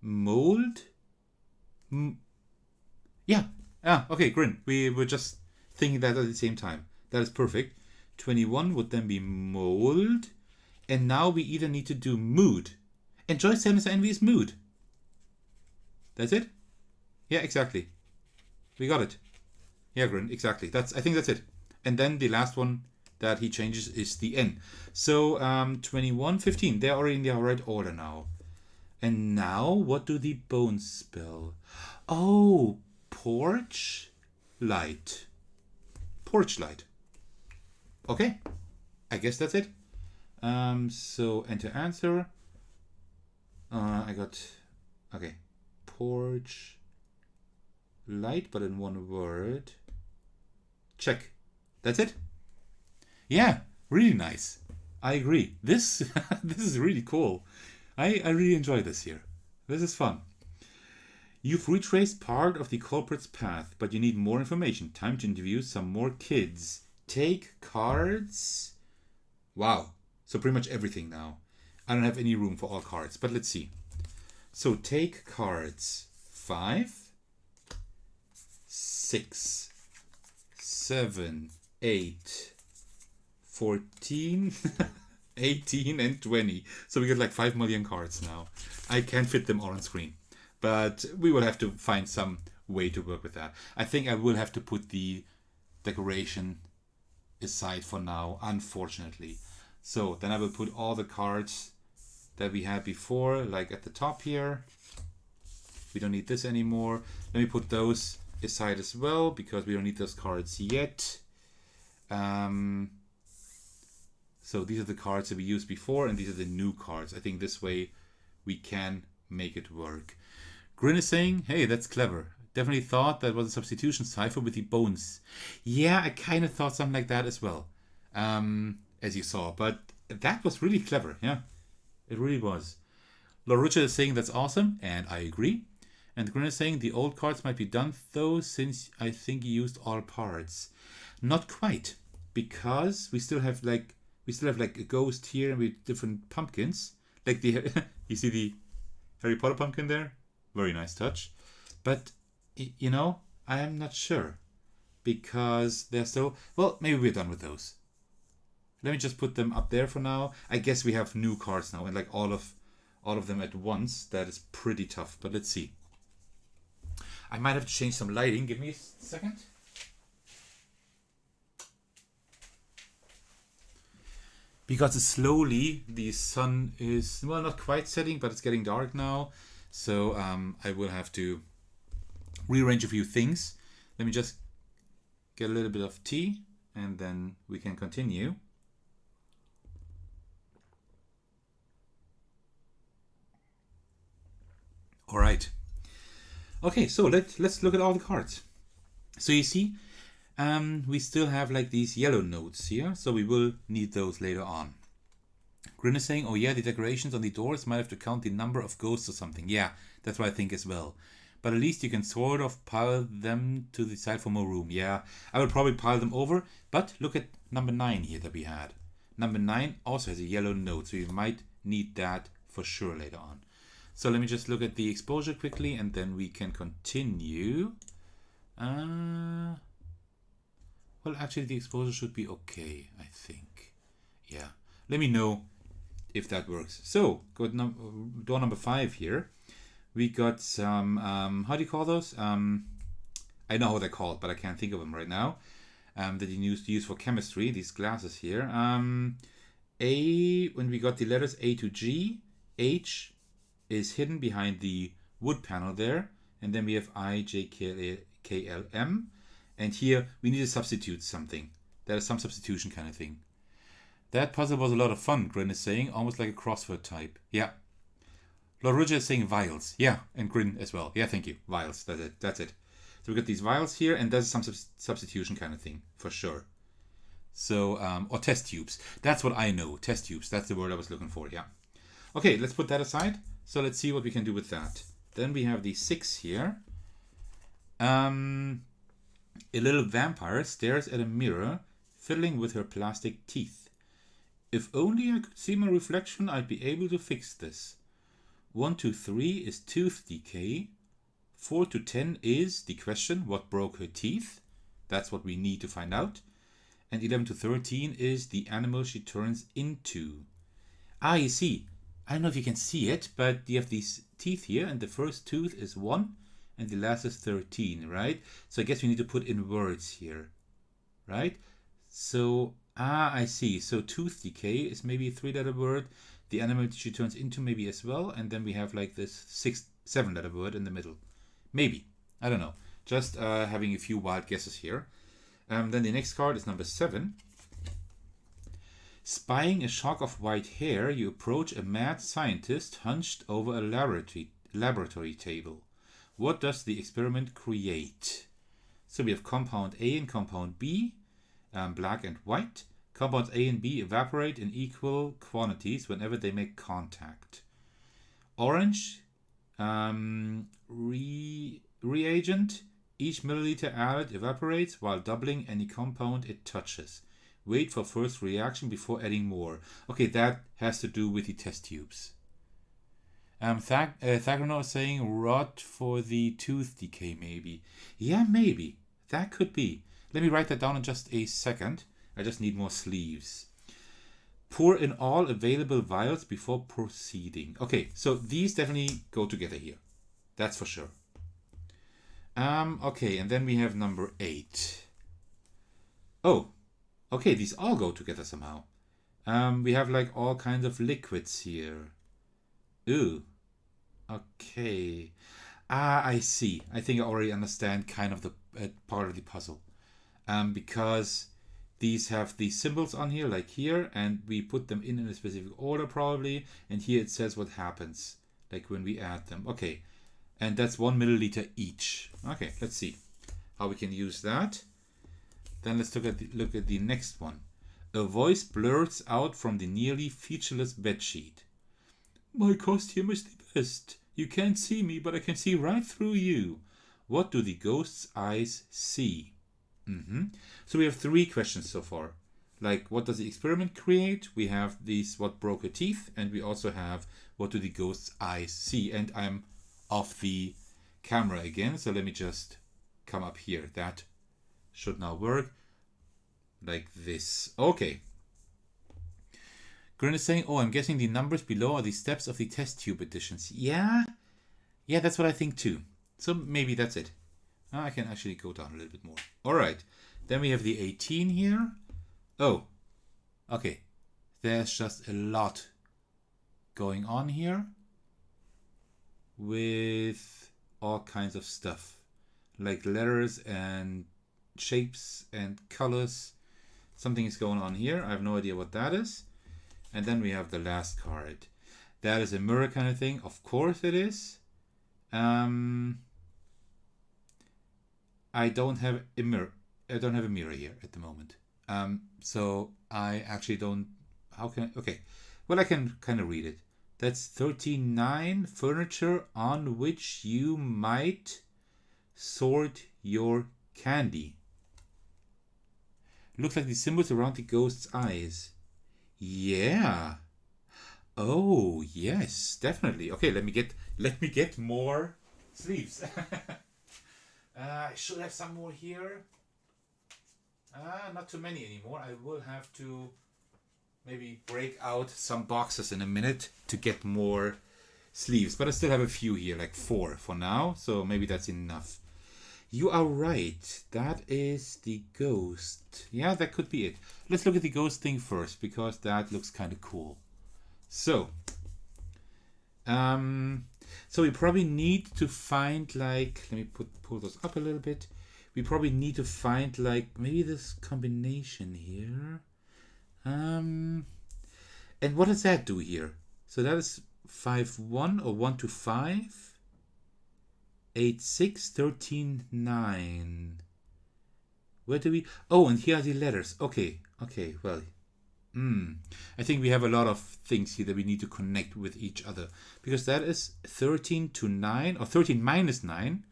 Speaker 1: Mold? Yeah. Okay, Grin. We were just thinking that at the same time. That is perfect. 21 would then be mold. And now we either need to do mood. Enjoy sadness envy is mood. That's it? Yeah, exactly. We got it. Yeah, Grin, exactly. I think that's it. And then the last one that he changes is the N. So 21, 15. They're already in the right order now. And now, what do the bones spell? Oh, porch light. Porch light. Okay, I guess that's it. So enter answer. I got, okay, porch light, but in one word. Check. That's it. Yeah, really nice. I agree. This this is really cool. I really enjoy this here. This is fun. You've retraced part of the culprit's path, but you need more information. Time to interview some more kids. Take cards. Wow. So pretty much everything now. I don't have any room for all cards, but let's see. So take cards. 5, 6, 7, 8, 14, 18 and 20. So we got like 5 million cards now. I can't fit them all on screen. But we will have to find some way to work with that. I think I will have to put the decoration aside for now, unfortunately. So then I will put all the cards that we had before, like at the top here. We don't need this anymore. Let me put those aside as well, because we don't need those cards yet. So these are the cards that we used before, and these are the new cards. I think this way we can make it work. Grin is saying, hey, that's clever. Definitely thought that was a substitution cipher with the bones. Yeah, I kind of thought something like that as well, as you saw. But that was really clever, yeah. It really was. Larucha is saying that's awesome, and I agree. And Grin is saying the old cards might be done though, since I think you used all parts. Not quite, because we still have like a ghost here and with different pumpkins. Like the you see the Harry Potter pumpkin there? Very nice touch. But you know, I am not sure, because they're still, well, maybe we're done with those. Let me just put them up there for now. I guess we have new cards now, and like all of them at once. That is pretty tough, but let's see. I might have to change some lighting. Give me a second. Because slowly the sun is, well, not quite setting, but it's getting dark now. So I will have to rearrange a few things. Let me just get a little bit of tea, and then we can continue. All right. Okay, so let's look at all the cards. So you see, we still have like these yellow notes here, so we will need those later on. Grin is saying, oh yeah, the decorations on the doors might have to count the number of ghosts or something. Yeah, that's what I think as well. But at least you can sort of pile them to the side for more room. Yeah, I will probably pile them over, but look at number 9 here that we had. Number 9 also has a yellow note, so you might need that for sure later on. So let me just look at the exposure quickly, and then we can continue. Well, actually the exposure should be okay, I think. Yeah, let me know if that works. So, go to door number 5 here. We got some, how do you call those? I know how they're called, but I can't think of them right now. That you used to use for chemistry, these glasses here. When we got the letters A to G, H is hidden behind the wood panel there. And then we have I, J, K, L, M. And here we need to substitute something. That is some substitution kind of thing. That puzzle was a lot of fun, Grin is saying, almost like a crossword type. Yeah. Laruja is saying vials. Yeah, and Grin as well. Yeah, thank you. Vials, that's it. So we got these vials here, and that's some substitution kind of thing, for sure. So, or test tubes. That's what I know, test tubes. That's the word I was looking for, yeah. Okay, let's put that aside. So let's see what we can do with that. Then we have the 6 here. A little vampire stares at a mirror, fiddling with her plastic teeth. If only I could see my reflection, I'd be able to fix this. 1 to 3 is tooth decay. 4 to 10 is the question, what broke her teeth? That's what we need to find out. And 11 to 13 is the animal she turns into. Ah, you see. I don't know if you can see it, but you have these teeth here, and the first tooth is 1, and the last is 13, right? So I guess we need to put in words here, right? So, I see. So tooth decay is maybe a 3-letter word. The animal she turns into maybe as well, and then we have like this 7-letter word in the middle. Maybe. I don't know. Just having a few wild guesses here. Then the next card is number 7. Spying a shock of white hair, you approach a mad scientist hunched over a laboratory table. What does the experiment create? So we have compound A and compound B, black and white. Compounds A and B evaporate in equal quantities whenever they make contact. Orange, reagent. Each milliliter added evaporates while doubling any compound it touches. Wait for first reaction before adding more. Okay, that has to do with the test tubes. Thagrano is saying rod for the tooth decay, maybe. Yeah, maybe. That could be. Let me write that down in just a second. I just need more sleeves. Pour in all available vials before proceeding. Okay, so these definitely go together here. That's for sure. Okay, and then we have number 8. Oh, okay, these all go together somehow. We have like all kinds of liquids here. Ooh, okay. I see. I think I already understand kind of the part of the puzzle. Because these have these symbols on here, like here, and we put them in a specific order probably, and here it says what happens, like when we add them. Okay, and that's 1 milliliter each. Okay, let's see how we can use that. Then let's look at the next one. A voice blurts out from the nearly featureless bedsheet. My costume is the best. You can't see me, but I can see right through you. What do the ghost's eyes see? So we have 3 questions so far. Like, what does the experiment create? We have these, what broke her teeth? And we also have, what do the ghost's eyes see? And I'm off the camera again, so let me just come up here. That should now work. Like this. Okay. Grin is saying, oh, I'm guessing the numbers below are the steps of the test tube additions. Yeah, that's what I think too. So maybe that's it. I can actually go down a little bit more. All right. Then we have the 18 here. Oh, okay. There's just a lot going on here with all kinds of stuff, like letters and shapes and colors. Something is going on here. I have no idea what that is. And then we have the last card. That is a mirror kind of thing. Of course it is. I don't have a mirror. I don't have a mirror here at the moment. So I actually don't. How can I? Okay. Well, I can kind of read it. That's 39 furniture on which you might sort your candy. Looks like the symbols around the ghost's eyes. Yeah. Oh, yes, definitely. Okay, let me get more sleeves. I should have some more here. Not too many anymore. I will have to maybe break out some boxes in a minute to get more sleeves. But I still have a few here, like 4 for now. So maybe that's enough. You are right. That is the ghost. Yeah, that could be it. Let's look at the ghost thing first, because that looks kind of cool. So we probably need to find, like, let me pull those up a little bit. We probably need to find, like, maybe this combination here. And what does that do here? So that is 5-1 or 1 to 5. 8-6, 13-9. Where do we? Oh, and here are the letters. Okay, well. I think we have a lot of things here that we need to connect with each other. Because that is 13 to 9, or 13 minus 9.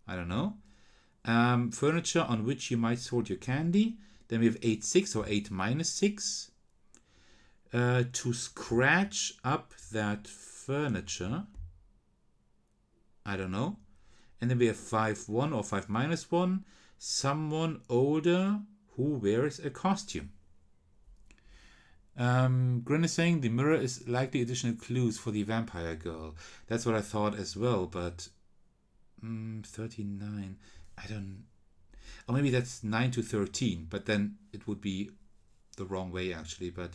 Speaker 1: I don't know. Furniture on which you might sort your candy. Then we have 8-6 or 8 minus 6. To scratch up that furniture. I don't know. And then we have 5-1 or 5-1. Someone older who wears a costume. Grin is saying the mirror is likely additional clues for the vampire girl. That's what I thought as well, but 39. I don't. Or maybe that's 9 to 13, but then it would be the wrong way actually. But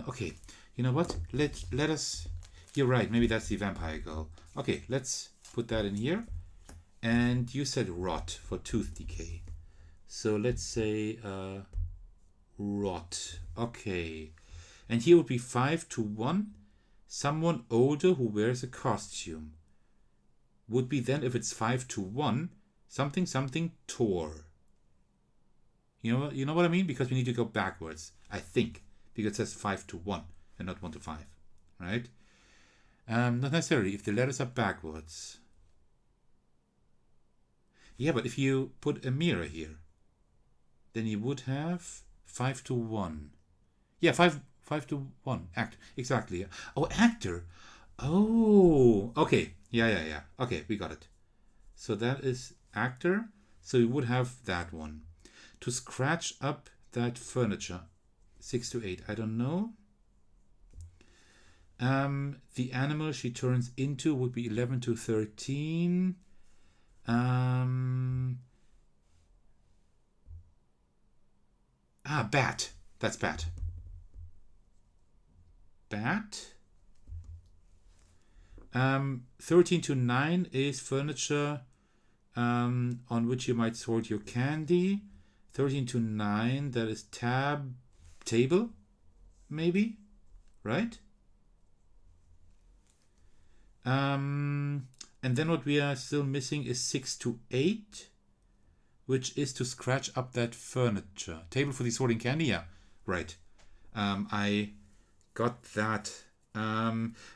Speaker 1: okay, you know what? Let us. You're right. Maybe that's the vampire girl. Okay, let's put that in here. And you said rot for tooth decay. So let's say rot. Okay. And here would be 5-1. Someone older who wears a costume. Would be then, if it's 5-1, something tore. You know what I mean? Because we need to go backwards, I think. Because it says 5-1 and not 1-5. Right? Not necessarily if the letters are backwards. Yeah, but if you put a mirror here, then you would have 5-1. Yeah, 5-1. Act. Exactly. Oh, actor. Oh, okay. Yeah. Okay, we got it. So that is actor. So you would have that one. To scratch up that furniture. 6-8. I don't know. The animal she turns into would be 11 to 13. Bat. That's bat. Bat. 13 to 9 is furniture on which you might store your candy. 13 to 9, that is table, maybe, right? And then what we are still missing is 6-8, which is to scratch up that furniture. Table for the sorting candy, yeah, right. I got that.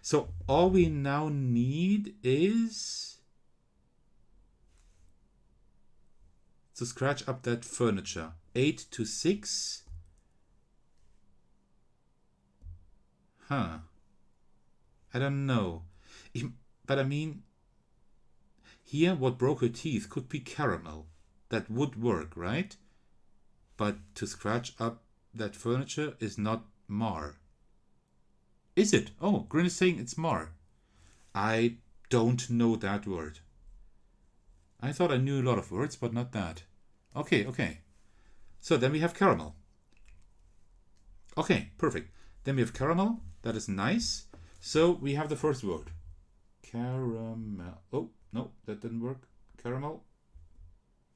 Speaker 1: So all we now need is to scratch up that furniture. 8-6. I don't know. But I mean, here what broke her teeth could be caramel. That would work, right? But to scratch up that furniture is not mar. Is it? Oh, Grin is saying it's mar. I don't know that word. I thought I knew a lot of words, but not that. Okay. So then we have caramel. Okay, perfect. Then we have caramel. That is nice. So we have the first word. Caramel. Oh, no, that didn't work. Caramel.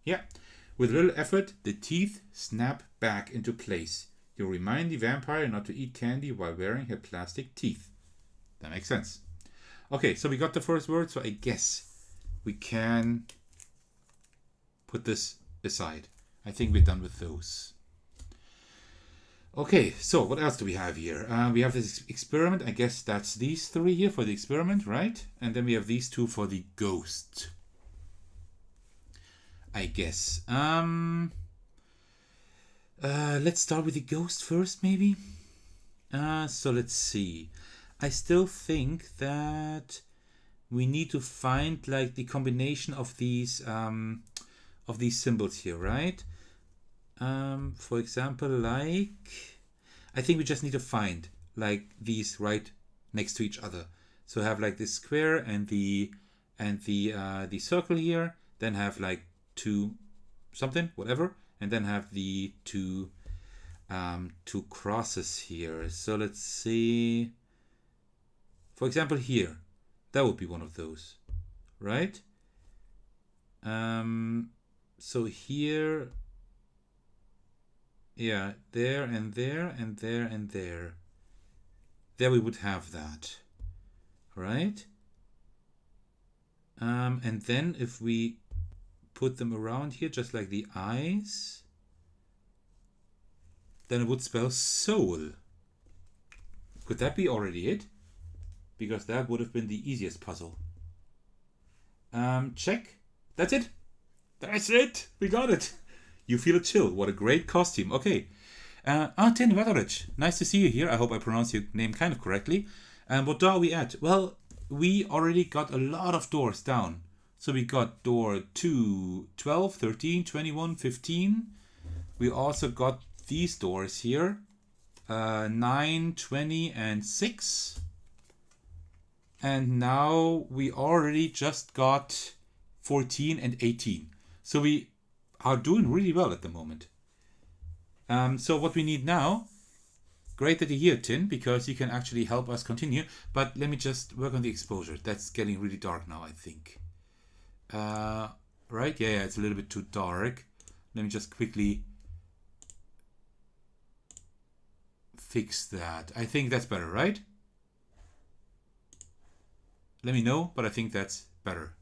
Speaker 1: Yeah. With little effort, the teeth snap back into place. You remind the vampire not to eat candy while wearing her plastic teeth. That makes sense. Okay, so we got the first word, so I guess we can put this aside. I think we're done with those. Okay, so what else do we have here? We have this experiment. I guess that's these three here for the experiment, right? And then we have these two for the ghost. I guess. Let's start with the ghost first, maybe. So let's see. I still think that we need to find like the combination of these symbols here, right? For example, like I think we just need to find like these right next to each other. So have like this square and the circle here, then have like two something, whatever, and then have the two crosses here. So let's see. For example, here, that would be one of those, right? So here, yeah, there and there and there and there. There we would have that, right? And then if we put them around here, just like the eyes, then it would spell soul. Could that be already it? Because that would have been the easiest puzzle. Check. That's it. That's it. We got it. You feel a chill. What a great costume. Okay. Tin Veterich, nice to see you here. I hope I pronounced your name kind of correctly. What door are we at? Well, we already got a lot of doors down. So we got door 2, 12, 13, 21, 15. We also got these doors here. 9, 20, and 6. And now we already just got 14 and 18. So we are doing really well at the moment. So what we need now, great that you're here, Tin, because you can actually help us continue. But let me just work on the exposure. That's getting really dark now, I think. Right? Yeah, it's a little bit too dark. Let me just quickly fix that. I think that's better, right? Let me know, but I think that's better.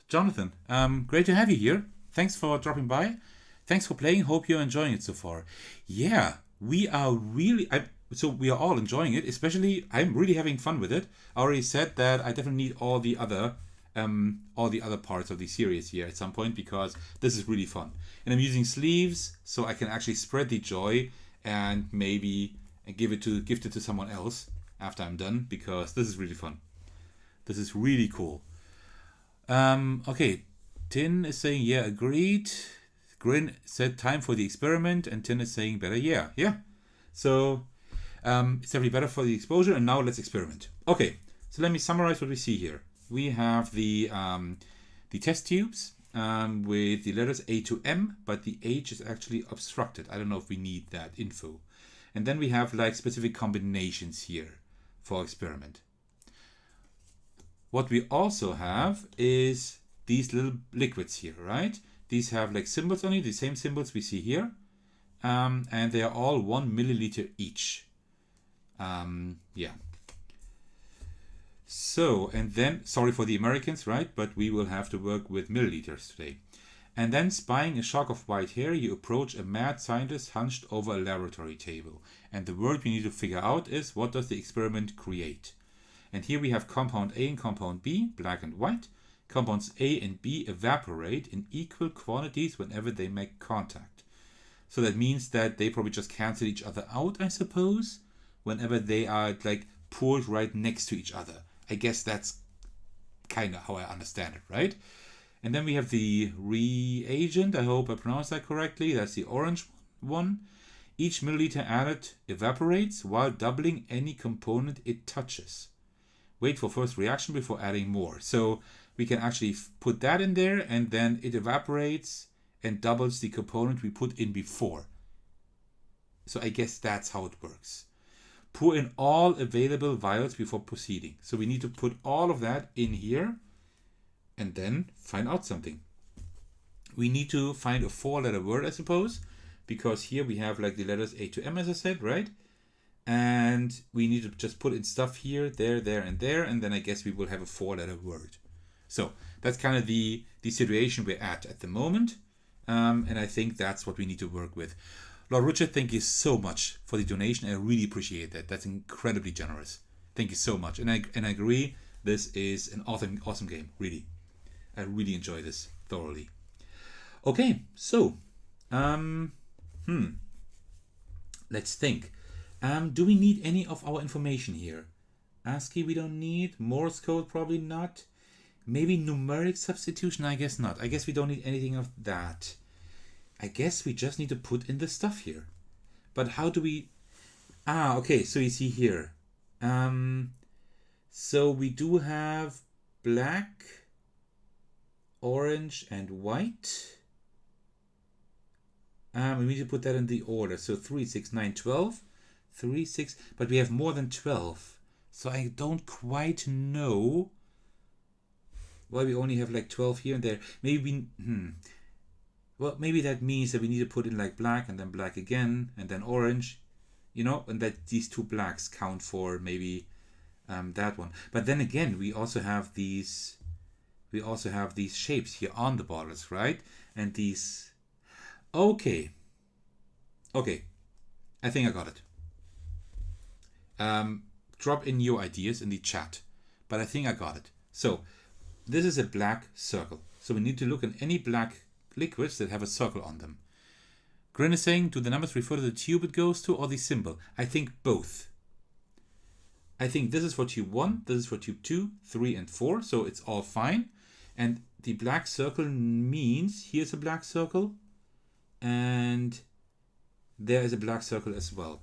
Speaker 1: Jonathan, great to have you here. Thanks for dropping by. Thanks for playing. Hope you're enjoying it so far. Yeah, we are really... So we are all enjoying it, especially I'm really having fun with it. I already said that I definitely need all the other parts of the series here at some point because this is really fun. And I'm using sleeves so I can actually spread the joy and maybe gift it to someone else after I'm done because this is really fun. This is really cool. Okay, Tin is saying yeah, agreed. Grin said time for the experiment, and Tin is saying better yeah. So it's definitely better for the exposure, and now let's experiment. Okay, so let me summarize what we see here. We have the test tubes with the letters A to M, but the H is actually obstructed. I don't know if we need that info. And then we have like specific combinations here for experiment. What we also have is these little liquids here, right? These have like symbols on it, the same symbols we see here. And they are all 1 milliliter each. Yeah. So, and then, sorry for the Americans, right? But we will have to work with milliliters today. And then, spying a shock of white hair, you approach a mad scientist hunched over a laboratory table. And the word we need to figure out is, what does the experiment create? And here we have compound A and compound B, black and white. Compounds A and B evaporate in equal quantities whenever they make contact. So that means that they probably just cancel each other out, I suppose, whenever they are like poured right next to each other. I guess that's kind of how I understand it, right? And then we have the reagent. I hope I pronounced that correctly. That's the orange one. Each milliliter added evaporates while doubling any component it touches. Wait for first reaction before adding more. So we can actually put that in there, and then it evaporates and doubles the component we put in before. So I guess that's how it works. Pour in all available vials before proceeding. So we need to put all of that in here and then find out something. We need to find a 4-letter word, I suppose, because here we have like the letters A to M, as I said, right? And we need to just put in stuff here, there, and there, and then I guess we will have a 4-letter word. So that's kind of the situation we're at the moment. And I think that's what we need to work with. Lord Richard, thank you so much for the donation. I really appreciate that. That's incredibly generous. Thank you so much. And I agree, this is an awesome game, really. I really enjoy this thoroughly. Okay, so let's think. Do we need any of our information here? ASCII we don't need. Morse code probably not. Maybe numeric substitution? I guess not. I guess we don't need anything of that. I guess we just need to put in the stuff here. But how do we... okay, so you see here. So we do have black, orange, and white. We need to put that in the order. So 3, 6, 9, 12. 3, 6... But we have more than 12. So I don't quite know why we only have like 12 here and there. Maybe we... Well, maybe that means that we need to put in like black and then black again and then orange, you know, and that these two blacks count for maybe that one. But then again, we also have these shapes here on the bottles, right? And these. Okay. I think I got it. Drop in your ideas in the chat, but I think I got it. So this is a black circle. So we need to look in any black liquids that have a circle on them. Grin is saying, do the numbers refer to the tube it goes to or the symbol? I think both. I think this is for tube 1, this is for tube 2, 3, and 4, so it's all fine. And the black circle means here's a black circle, and there is a black circle as well.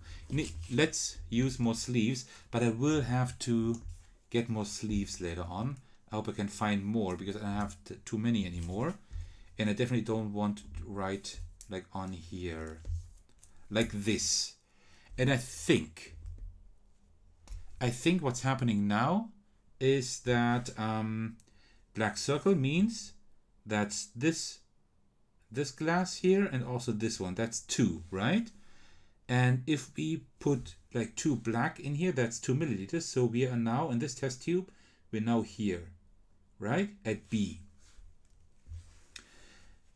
Speaker 1: Let's use more sleeves, but I will have to get more sleeves later on. I hope I can find more because I don't have too many anymore. And I definitely don't want to write like on here, like this. And I think what's happening now is that black circle means that's this glass here and also this one. That's 2, right? And if we put like 2 black in here, that's 2 milliliters. So we are now in this test tube, we're now here, right? At B.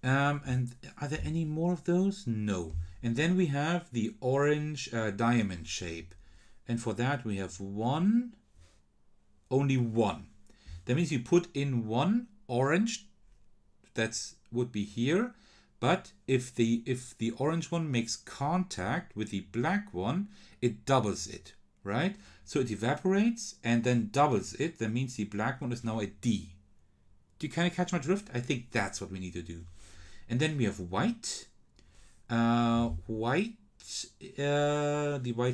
Speaker 1: And are there any more of those? No. And then we have the orange diamond shape. And for that we have only one. That means you put in 1 orange, that's would be here. But if the orange one makes contact with the black one, it doubles it, right? So it evaporates and then doubles it. That means the black one is now a D. Do you kind of catch my drift? I think that's what we need to do. And then we have white. The white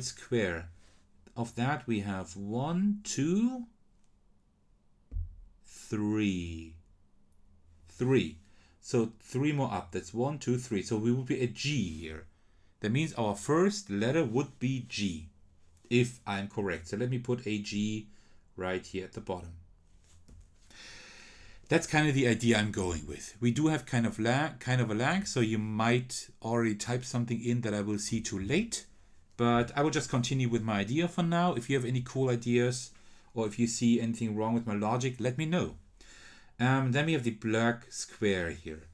Speaker 1: square. Of that we have 1, 2, 3. 3. So 3 more up. That's 1, 2, 3. So we would be a G here. That means our first letter would be G, if I'm correct. So let me put a G right here at the bottom. That's kind of the idea I'm going with. We do have kind of a lag, so you might already type something in that I will see too late. But I will just continue with my idea for now. If you have any cool ideas or if you see anything wrong with my logic, let me know. Then we have the black square here.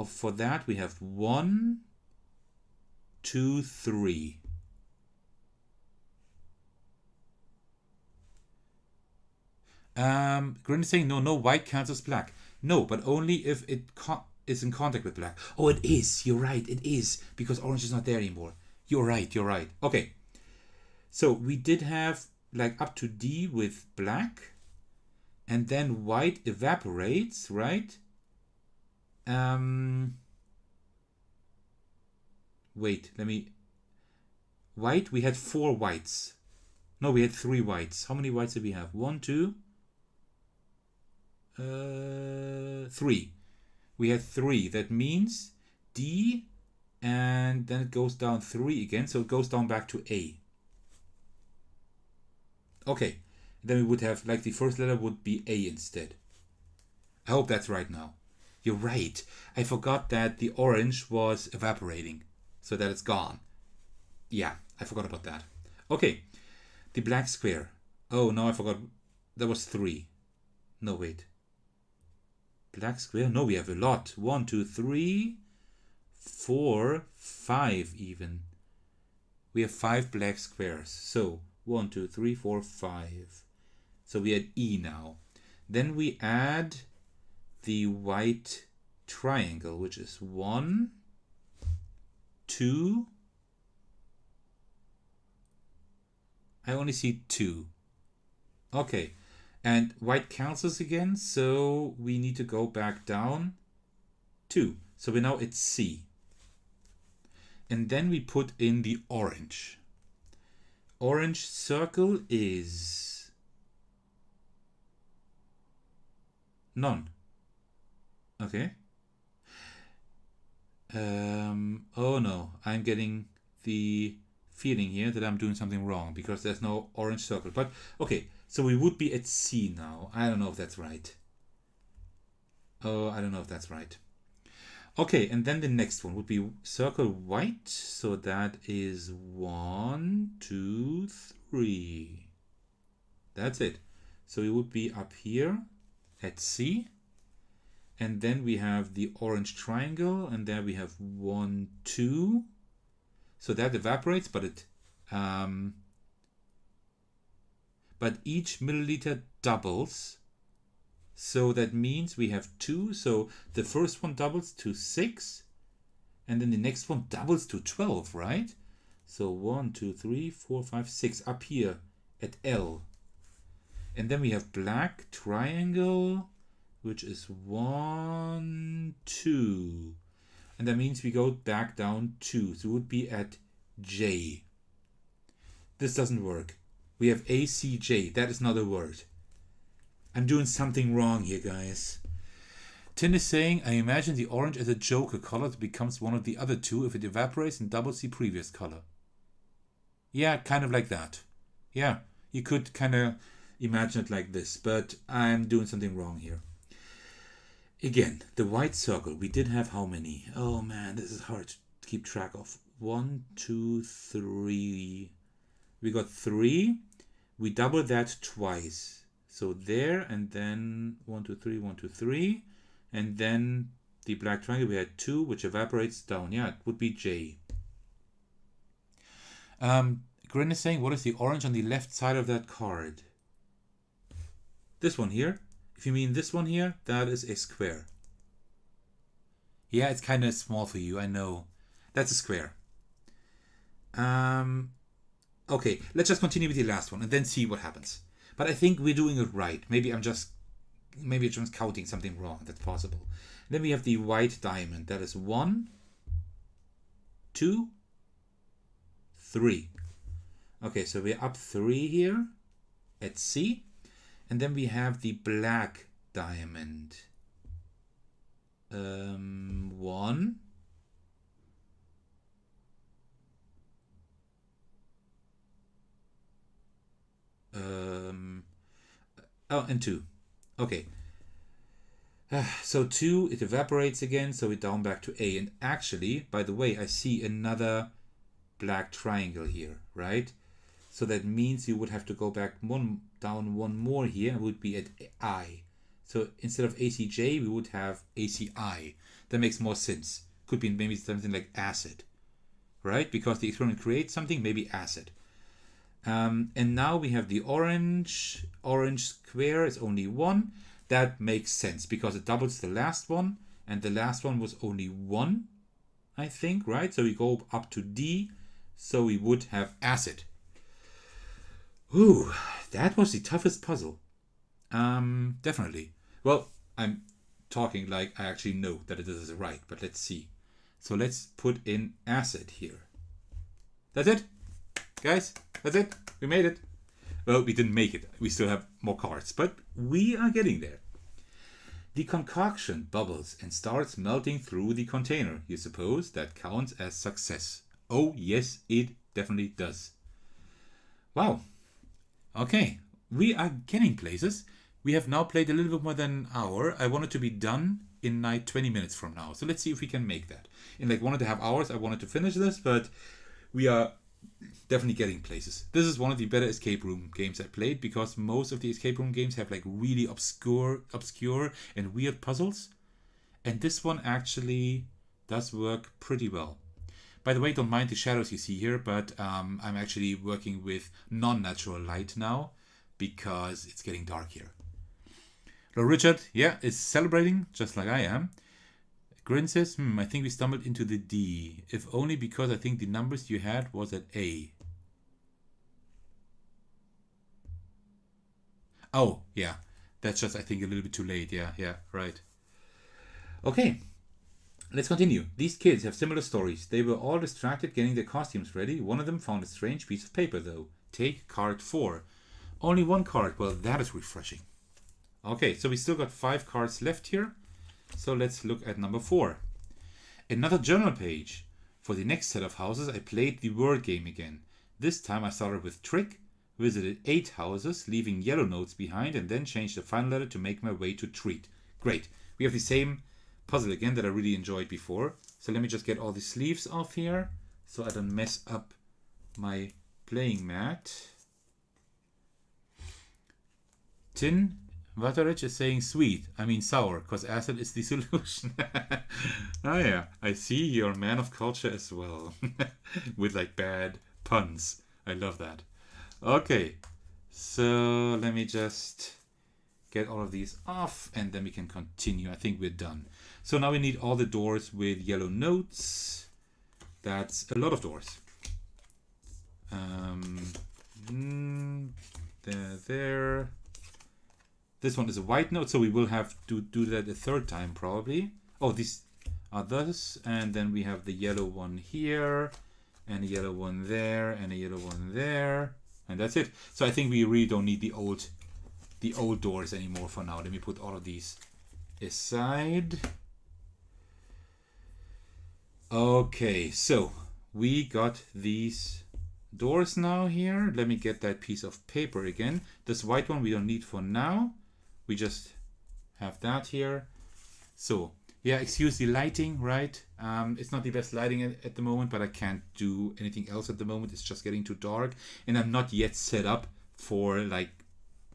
Speaker 1: For that we have 1, 2, 3. Grin is saying no, white counts as black. No, but only if it is in contact with black. Oh, it is. You're right. It is because orange is not there anymore. You're right. Okay. So we did have like up to D with black. And then white evaporates, right? Wait, white, we had 4 whites. No, we had 3 whites. How many whites did we have? 1, 2, 3. We had 3. That means D, and then it goes down 3 again. So it goes down back to A. Okay. Then we would have, like the first letter would be A instead. I hope that's right now. You're right. I forgot that the orange was evaporating. So that it's gone. Yeah, I forgot about that. Okay. The black square. Oh, no, I forgot. There was 3. No, wait. Black square? No, we have a lot. 1, 2, 3, 4, 5 even. We have 5 black squares. So 1, 2, 3, 4, 5. So we had E now. Then we add the white triangle, which is 1, 2. I only see 2. Okay. And white counts us again, so we need to go back down 2. So we're now at C. And then we put in the orange. Orange circle is none. Okay. Oh no, I'm getting the feeling here that I'm doing something wrong because there's no orange circle. But okay, so we would be at C now. I don't know if that's right. Oh, I don't know if that's right. Okay, and then the next one would be circle white. So that is 1, 2, 3. That's it. So it would be up here at C. And then we have the orange triangle, and there we have 1, 2. So that evaporates, but each milliliter doubles. So that means we have 2. So the first one doubles to 6. And then the next one doubles to 12, right? So 1, 2, 3, 4, 5, 6 up here at L. And then we have black triangle, which is 1, 2. And that means we go back down 2. So it would be at J. This doesn't work. We have ACJ. That is not a word. I'm doing something wrong here, guys. Tin is saying, I imagine the orange as a joker color that becomes one of the other two if it evaporates and doubles the previous color. Yeah, kind of like that. Yeah, you could kind of imagine it like this, but I'm doing something wrong here. Again, the white circle, we did have how many? Oh man, this is hard to keep track of. 1, 2, 3. We got 3. We doubled that twice. So there, and then 1, 2, 3, 1, 2, 3. And then the black triangle, we had 2, which evaporates down. Yeah, it would be J. Grin is saying, what is the orange on the left side of that card? This one here. If you mean this one here, that is a square. Yeah, it's kind of small for you, I know. That's a square. Okay, let's just continue with the last one and then see what happens. But I think we're doing it right. Maybe I'm just counting something wrong. That's possible. Then we have the white diamond. That is 1, 2, 3. Okay, so we're up 3 here at C. And then we have the black diamond. 1. Oh, and 2. Okay. So 2, it evaporates again, so we're down back to A. And actually, by the way, I see another black triangle here, right? So that means you would have to go back down one more here, and would be at I. So instead of ACJ, we would have ACI. That makes more sense. Could be maybe something like acid, right? Because the experiment creates something, maybe acid. And now we have the orange. Orange square is only 1. That makes sense because it doubles the last one, and the last one was only 1, I think, right? So we go up to D, so we would have acid. Ooh, that was the toughest puzzle. Definitely. Well, I'm talking like I actually know that this is right, but let's see. So let's put in acid here. That's it, guys. That's it. We made it. Well, we didn't make it. We still have more cards, but we are getting there. The concoction bubbles and starts melting through the container. You suppose that counts as success? Oh, yes, it definitely does. Wow. Okay, we are getting places. We have now played a little bit more than an hour. I want it to be done in like 20 minutes from now. So let's see if we can make that. In like 1.5 hours, I wanted to finish this, but we are definitely getting places. This is one of the better escape room games I played because most of the escape room games have like really obscure and weird puzzles. And this one actually does work pretty well. By the way, don't mind the shadows you see here, but I'm actually working with non-natural light now because it's getting dark here. Hello, Richard. Yeah, is celebrating just like I am. Grin says, I think we stumbled into the D. If only because I think the numbers you had was at A. Oh, yeah. That's just, I think, a little bit too late. Yeah, right. Okay. Let's continue. These kids have similar stories. They were all distracted getting their costumes ready. One of them found a strange piece of paper, though. Take card 4. Only 1 card. Well, that is refreshing. Okay, so we still got 5 cards left here. So let's look at number 4. Another journal page. For the next set of houses, I played the word game again. This time I started with trick, visited 8 houses, leaving yellow notes behind, and then changed the final letter to make my way to treat. Great. We have the same puzzle again that I really enjoyed before. So let me just get all the sleeves off here so I don't mess up my playing mat. Tin Vatarich is saying sweet. I mean sour, because acid is the solution. Oh yeah, I see you're a man of culture as well. With like bad puns. I love that. Okay, so let me just get all of these off, and then we can continue. I think we're done. So now we need all the doors with yellow notes. That's a lot of doors. There. This one is a white note, so we will have to do that a third time probably. Oh, these are those, and then we have the yellow one here, and a yellow one there, and a yellow one there, and that's it. So I think we really don't need the old doors anymore for now. Let me put all of these aside. Okay, so we got these doors now here. Let me get that piece of paper again. This white one we don't need for now. We just have that here. So yeah, excuse the lighting, right? It's not the best lighting at the moment, but I can't do anything else at the moment. It's just getting too dark, and I'm not yet set up for like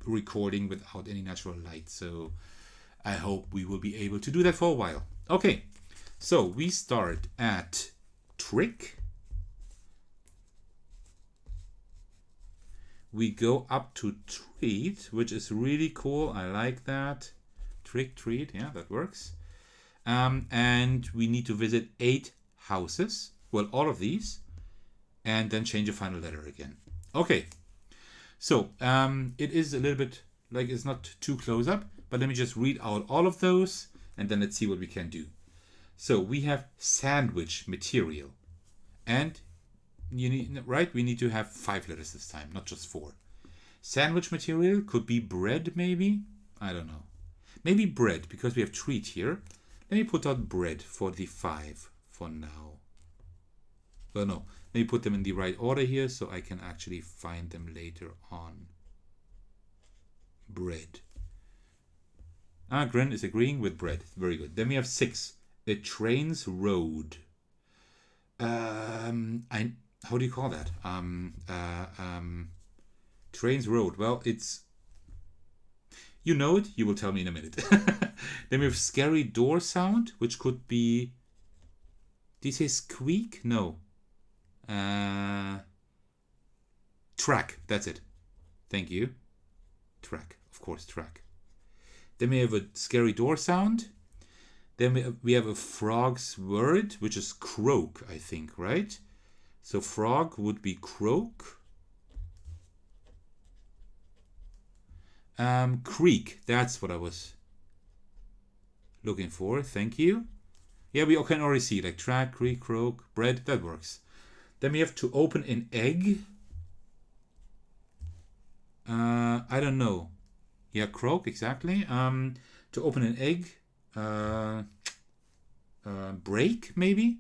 Speaker 1: recording without any natural light. So I hope we will be able to do that for a while. Okay, so we start at trick. We go up to treat, which is really cool. I like that. Trick, treat, yeah, that works. And we need to visit 8 houses. Well, all of these. And then change the final letter again. Okay. So, it is a little bit, like it's not too close up. But let me just read out all of those. And then let's see what we can do. So, we have sandwich material. And you need, right? We need to have 5 letters this time, not just 4. Sandwich material could be bread, maybe. I don't know. Maybe bread, because we have treat here. Let me put out bread for the 5 for now. Well, no. Let me put them in the right order here so I can actually find them later on. Bread. Gren is agreeing with bread. Very good. Then we have 6. A train's road. How do you call that? Train's road. Well, it's... You know it. You will tell me in a minute. Then we have scary door sound, which could be... Did you say squeak? No. Track. That's it. Thank you. Track. Of course, track. Then we have a scary door sound. Then we have a frog's word, which is croak, I think, right? So frog would be croak. Creak, that's what I was looking for. Thank you. Yeah, we can already see like track, creak, croak, bread. That works. Then we have to open an egg. I don't know. Yeah, croak, exactly. To open an egg. Break, maybe?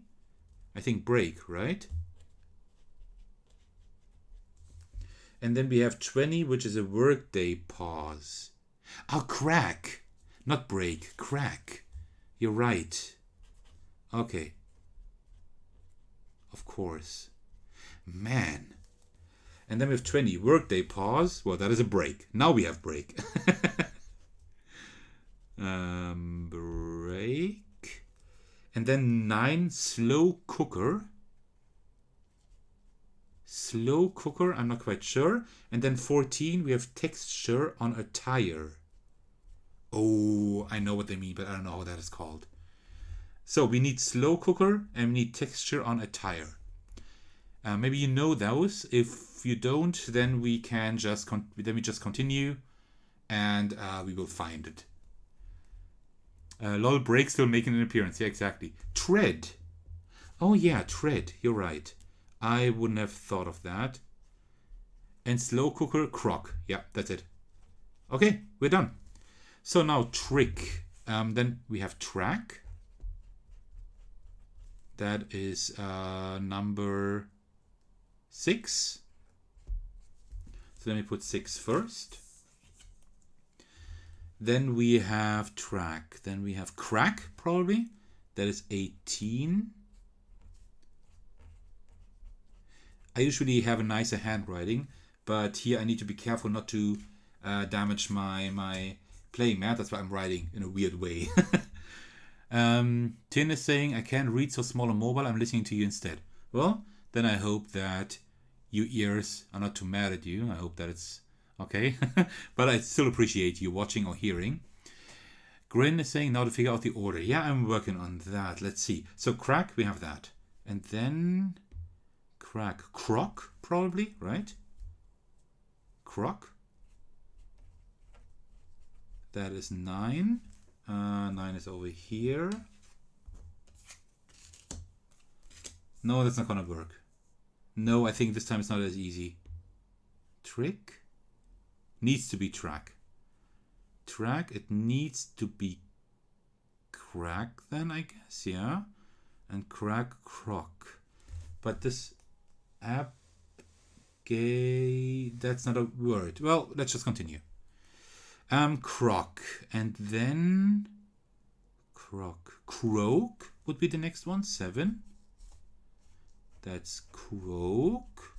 Speaker 1: I think break, right? And then we have 20, which is a workday pause. Oh, crack. Not break, crack. You're right. Okay. Of course. Man. And then we have 20, workday pause. Well, that is a break. Now we have break. Break. And then 9, slow cooker. Slow cooker, I'm not quite sure. And then 14, we have texture on a tire. Oh, I know what they mean, but I don't know how that is called. So we need slow cooker and we need texture on a tire. Maybe you know those. If you don't, then we can just continue, and we will find it. Lol, break still making an appearance. Yeah, exactly. Tread. Oh yeah, tread. You're right. I wouldn't have thought of that. And slow cooker, crock. Yeah, that's it. Okay, we're done. So now trick. Then we have track. That is number 6. So let me put 6 first. Then we have track. Then we have crack, probably. That is 18. I usually have a nicer handwriting, but here I need to be careful not to damage my playing mat. That's why I'm writing in a weird way. Tin is saying, I can't read so small on mobile. I'm listening to you instead. Well, then I hope that your ears are not too mad at you. I hope that it's Okay, but I still appreciate you watching or hearing. Grin is saying now to figure out the order. Yeah, I'm working on that. Let's see. So crack, we have that. And then crack. Croc, probably, right? Croc. That is 9. 9 is over here. No, that's not going to work. No, I think this time it's not as easy. Trick. Needs to be track. Track, it needs to be crack then, I guess, yeah? And crack, croc. But this app, gay, that's not a word. Well, let's just continue. Croc. And then croc. Croak would be the next one, 7. That's croak.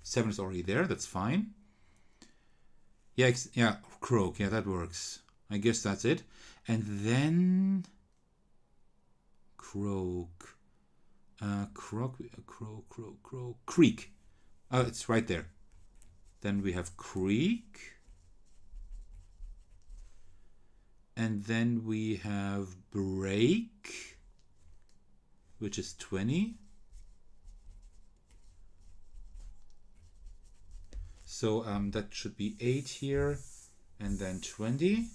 Speaker 1: 7 is already there, that's fine. Yeah, yeah, croak, yeah, that works. I guess that's it. And then croak. Croak, creek. Oh, it's right there. Then we have creek. And then we have break, which is 20. So that should be 8 here, and then 20.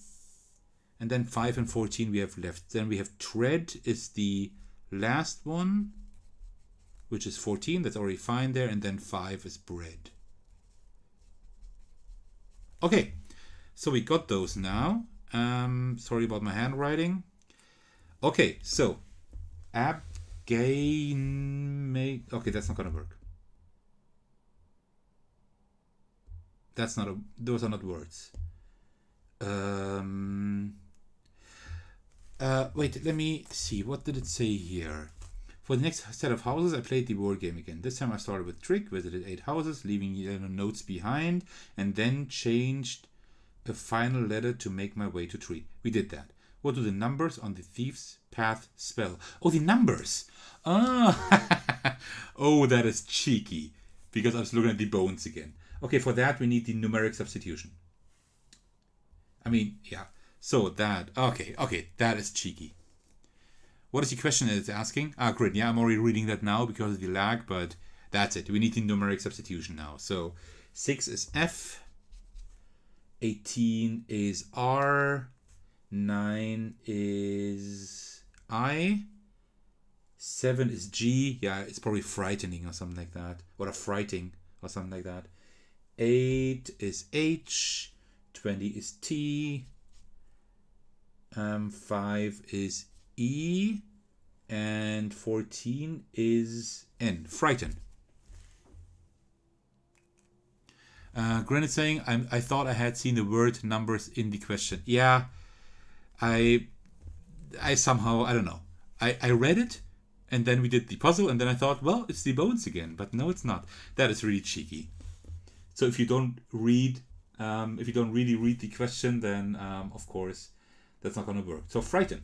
Speaker 1: And then 5 and 14 we have left. Then we have tread is the last one, which is 14. That's already fine there. And then 5 is bread. Okay, so we got those now. Sorry about my handwriting. Okay, so gain make. Okay, that's not gonna work. That's not those are not words. Wait, let me see. What did it say here? For the next set of houses, I played the board game again. This time I started with trick, visited 8 houses, leaving notes behind, and then changed a final letter to make my way to tree. We did that. What do the numbers on the thief's path spell? Oh, the numbers! Ah! Oh, that is cheeky. Because I was looking at the bones again. Okay, for that we need the numeric substitution. I mean, yeah. So that, okay, that is cheeky. What is the question that it's asking? Ah, great, yeah, I'm already reading that now because of the lag, but that's it. We need the numeric substitution now. So 6 is F, 18 is R, 9 is I, 7 is G. Yeah, it's probably frightening or something like that. Or a frighting or something like that. 8 is H, 20 is T, 5 is E, and 14 is N. Frighten. Gren is saying, I thought I had seen the word numbers in the question. Yeah, I somehow, I don't know. I read it, and then we did the puzzle, and then I thought, well, it's the bones again. But no, it's not. That is really cheeky. So if you don't read, if you don't really read the question, then of course that's not going to work. So frighten.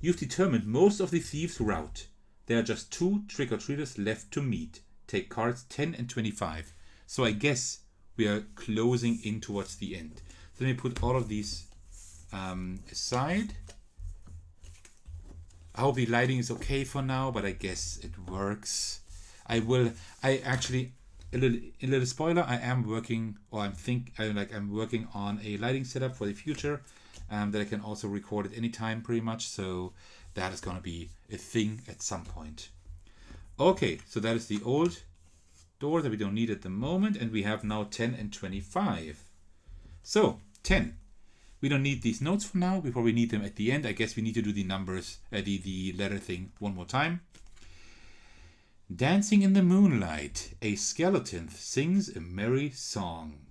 Speaker 1: You've determined most of the thieves' route. There are just 2 trick-or-treaters left to meet. Take cards 10 and 25. So I guess we are closing in towards the end. So let me put all of these aside. I hope the lighting is okay for now, but I guess it works. I'm a little spoiler. I am working, or I'm working on a lighting setup for the future, that I can also record at any time, pretty much. So that is gonna be a thing at some point. Okay, so that is the old door that we don't need at the moment, and we have now 10 and 25. So 10. We don't need these notes for now. We probably need them at the end. I guess we need to do the numbers, the letter thing one more time. Dancing in the moonlight, a skeleton sings a merry song.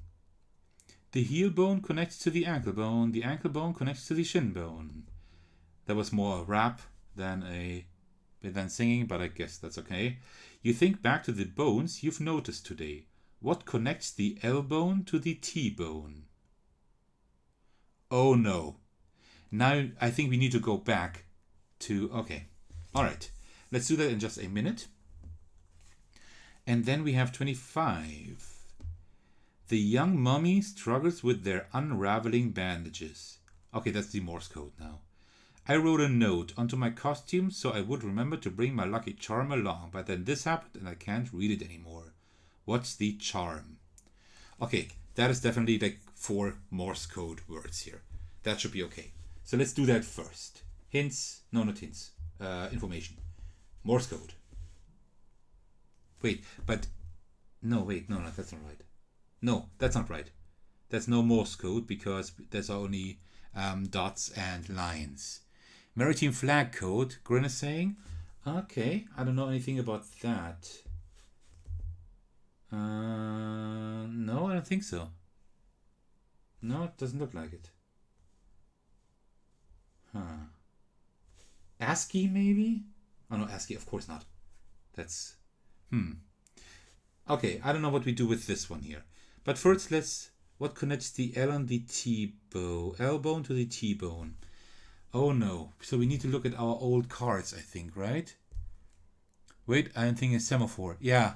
Speaker 1: The heel bone connects to the ankle bone connects to the shin bone. That was more a rap than singing, but I guess that's okay. You think back to the bones you've noticed today. What connects the L bone to the T bone? Oh no. Now I think we need to go back to, okay. All right. Let's do that in just a minute. And then we have 25. The young mummy struggles with their unraveling bandages. Okay, that's the Morse code now. I wrote a note onto my costume so I would remember to bring my lucky charm along, but then this happened and I can't read it anymore. What's the charm? Okay, that is definitely like 4 Morse code words here. That should be okay. So let's do that first. Hints, no, not hints, information. Morse code. Wait, but, no, that's not right. No, that's not right. That's no Morse code because there's only dots and lines. Maritime flag code, Grin is saying. Okay, I don't know anything about that. No, I don't think so. No, it doesn't look like it. Huh. ASCII maybe? Oh no, ASCII, of course not. That's... Okay, I don't know what we do with this one here. But first, what connects the L and the T-bone? L-bone to the T-bone. Oh no. So we need to look at our old cards, I think, right? Wait, I'm thinking semaphore. Yeah.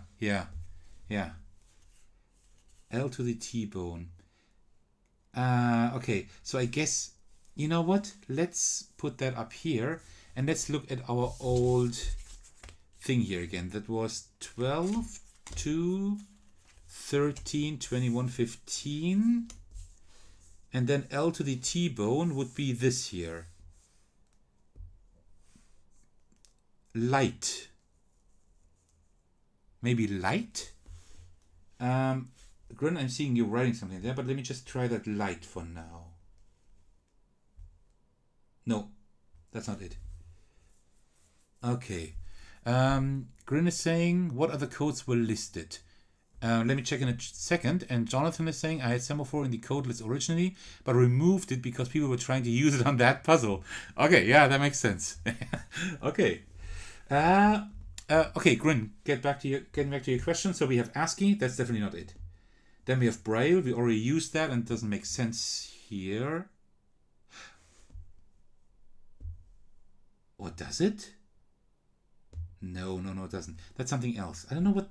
Speaker 1: L to the T-bone. Okay, so I guess, you know what? Let's put that up here and let's look at our old thing here again. That was 12, 2, 13, 21, 15. And then L to the T-bone would be this here. Light. Maybe light? Grin, I'm seeing you writing something there, but let me just try that light for now. No, that's not it. Okay. Grin is saying, what other codes were listed? Let me check in a second. And Jonathan is saying, I had semaphore in the code list originally, but removed it because people were trying to use it on that puzzle. Okay, yeah, that makes sense. Okay. Okay, Grin, getting back to your question. So we have ASCII, that's definitely not it. Then we have Braille, we already used that and it doesn't make sense here. Or does it? No, it doesn't. That's something else. I don't know what...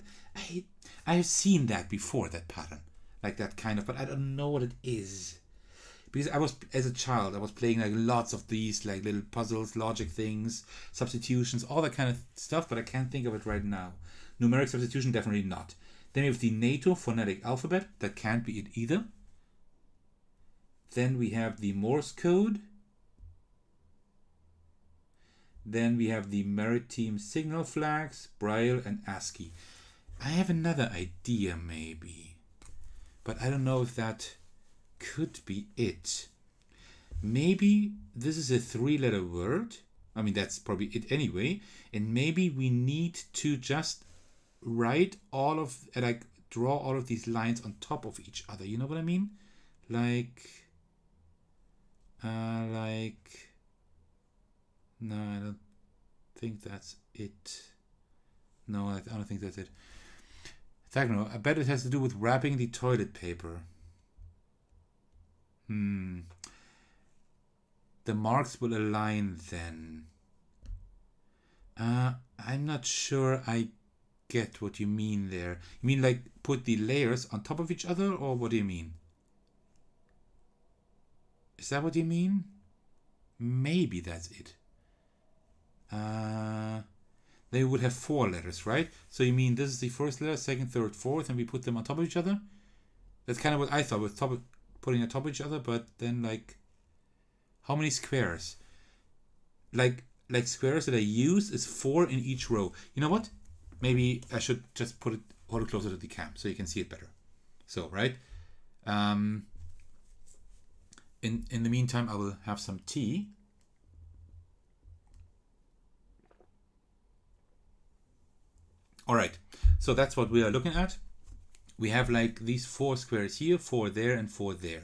Speaker 1: I have seen that before, that pattern. Like that kind of... But I don't know what it is. Because as a child, I was playing like lots of these like little puzzles, logic things, substitutions, all that kind of stuff, but I can't think of it right now. Numeric substitution, definitely not. Then we have the NATO phonetic alphabet. That can't be it either. Then we have the Morse code. Then we have the maritime signal flags, Braille, and ASCII. I have another idea maybe, but I don't know if that could be it. Maybe this is a 3-letter word. I mean, that's probably it anyway. And maybe we need to just write draw all of these lines on top of each other. You know what I mean? No, I don't think that's it. No, I don't think that's it. I bet it has to do with wrapping the toilet paper. The marks will align then. I'm not sure I get what you mean there. You mean like put the layers on top of each other, or what do you mean? Is that what you mean? Maybe that's it. They would have 4 letters, right? So you mean this is the first letter, second, third, fourth, and we put them on top of each other? That's kind of what I thought with putting on top of each other, but then like, how many squares? Like squares that I use is 4 in each row. You know what? Maybe I should just hold it closer to the cam so you can see it better. So, right? In the meantime, I will have some tea. All right, so that's what we are looking at. We have like these 4 squares here, 4 there, and 4 there.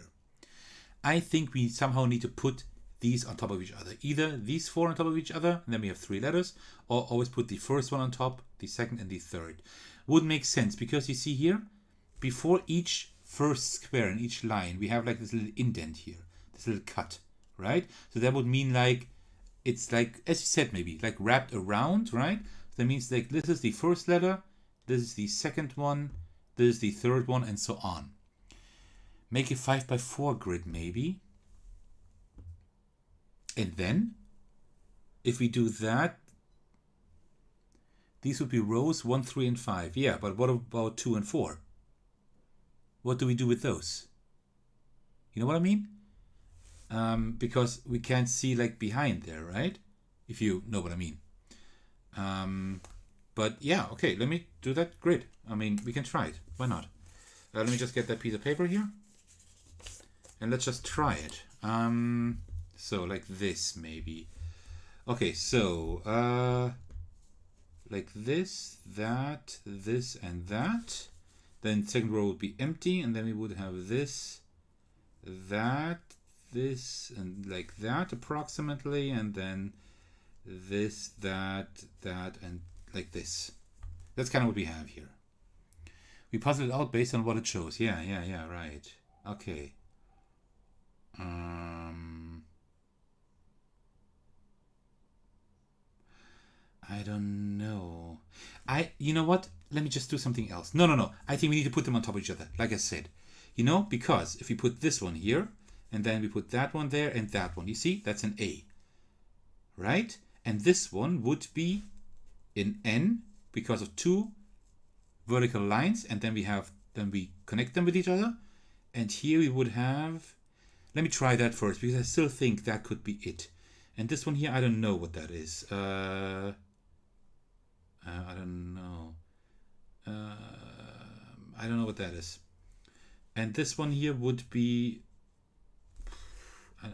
Speaker 1: I think we somehow need to put these on top of each other. Either these 4 on top of each other, and then we have 3 letters, or always put the first one on top, the second, and the third. Would make sense, because you see here, before each first square in each line, we have like this little indent here, this little cut, right? So that would mean like, it's like, as you said, maybe, like wrapped around, right? That means like this is the first letter, this is the second one, this is the third one, and so on. Make a 5x4 grid maybe. And then, if we do that, these would be rows 1, 3, and 5. Yeah, but what about 2 and 4? What do we do with those? You know what I mean? Because we can't see like behind there, right? If you know what I mean. But yeah, okay, let me do that grid. I mean, we can try it. Why not? Let me just get that piece of paper here. And let's just try it. So like this maybe. Okay, so like this, that, this, and that. Then second row would be empty, and then we would have this, that, this, and like that approximately, and then this, that, that, and like this. That's kind of what we have here. We puzzle it out based on what it shows. Yeah, right. Okay. I don't know. You know what? Let me just do something else. No. I think we need to put them on top of each other, like I said. You know, because if we put this one here, and then we put that one there, and that one, you see, that's an A. Right? And this one would be an N, because of 2 vertical lines, and then we connect them with each other. And here we would have, let me try that first, because I still think that could be it. And this one here, I don't know what that is. I don't know. I don't know what that is. And this one here would be, I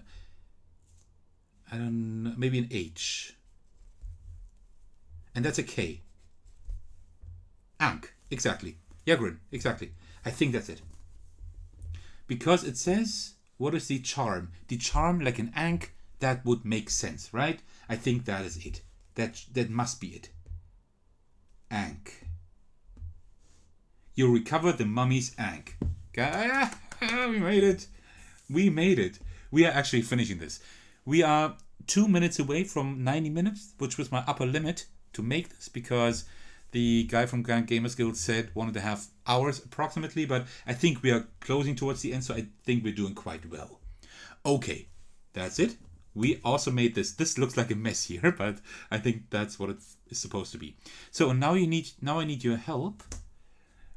Speaker 1: don't know, maybe an H. And that's a K. Ankh, exactly. Yagrin, exactly. I think that's it. Because it says, what is the charm? The charm like an Ankh, that would make sense, right? I think that is it. That must be it. Ankh. You recover the mummy's Ankh. We made it. We made it. We are actually finishing this. We are 2 minutes away from 90 minutes, which was my upper limit to make this, because the guy from Gamers Guild said 1.5 hours approximately, but I think we are closing towards the end, so I think we're doing quite well. Okay, that's it. We also made this. This looks like a mess here, but I think that's what it is supposed to be. So now I need your help.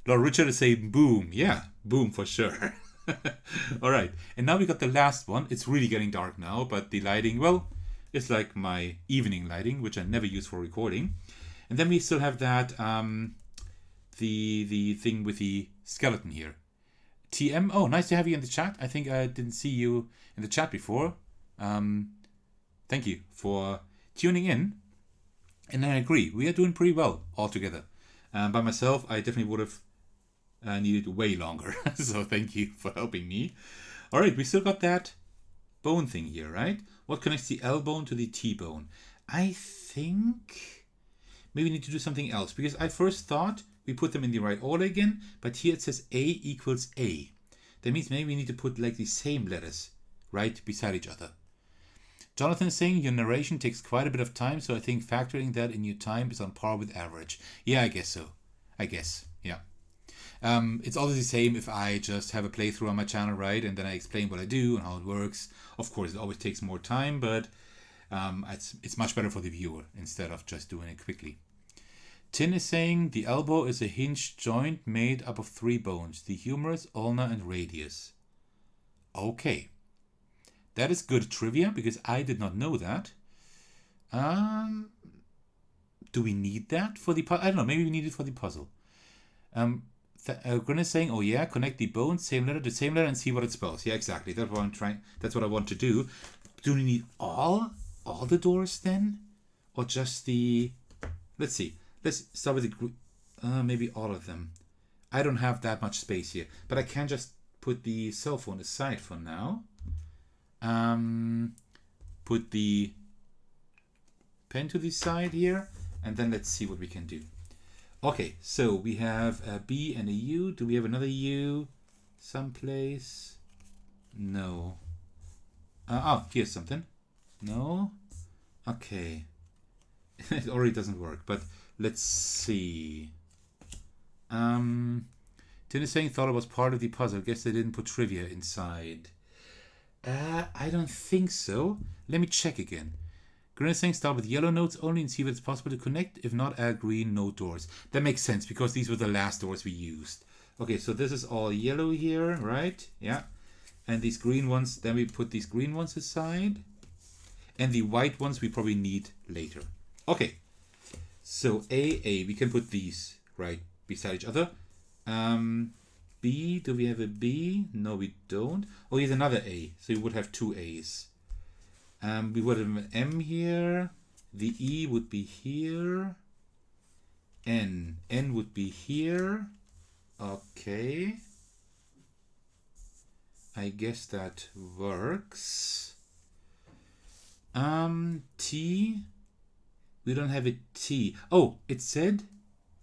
Speaker 1: Lord Richard is saying boom. Yeah, boom for sure. All right, and now we got the last one. It's really getting dark now, but the lighting, well, it's like my evening lighting, which I never use for recording. And then we still have that the thing with the skeleton here. TM, oh, nice to have you in the chat. I think I didn't see you in the chat before. Thank you for tuning in. And I agree, we are doing pretty well all together. By myself, I definitely would have needed way longer. So thank you for helping me. All right, we still got that bone thing here, right? What connects the L bone to the T bone? I think maybe we need to do something else, because I first thought we put them in the right order again, but here it says A equals A. That means maybe we need to put like the same letters right beside each other. Jonathan is saying your narration takes quite a bit of time, so I think factoring that in your time is on par with average. Yeah, I guess so. I guess, yeah. It's always the same if I just have a playthrough on my channel, right? And then I explain what I do and how it works. Of course, it always takes more time, but it's much better for the viewer instead of just doing it quickly. Tin is saying the elbow is a hinged joint made up of 3 bones, the humerus, ulna, and radius. Okay. That is good trivia, because I did not know that. Do we need that for the puzzle? I don't know, maybe we need it for the puzzle. Grin is saying, oh yeah, connect the bones, same letter to same letter, and see what it spells. Yeah, exactly. That's what I'm trying. That's what I want to do. Do we need all the doors then? Or just the... Let's see. Let's start with the maybe all of them. I don't have that much space here, but I can just put the cell phone aside for now. Put the pen to the side here, and then let's see what we can do. Okay, so we have a B and a U. Do we have another U someplace? No. Oh, here's something. No? Okay. It already doesn't work, but let's see. Tin is saying thought it was part of the puzzle. Guess they didn't put trivia inside. I don't think so. Let me check again. Green is saying start with yellow notes only and see if it's possible to connect. If not, add green note doors. That makes sense because these were the last doors we used. Okay, so this is all yellow here, right? Yeah. And these green ones, then we put these green ones aside. And the white ones we probably need later. Okay. So A, we can put these right beside each other. B, do we have a B? No, we don't. Oh, here's another A. So we would have two A's. We would have an M here. The E would be here. N would be here. Okay. I guess that works. T. We don't have a T. Oh, it said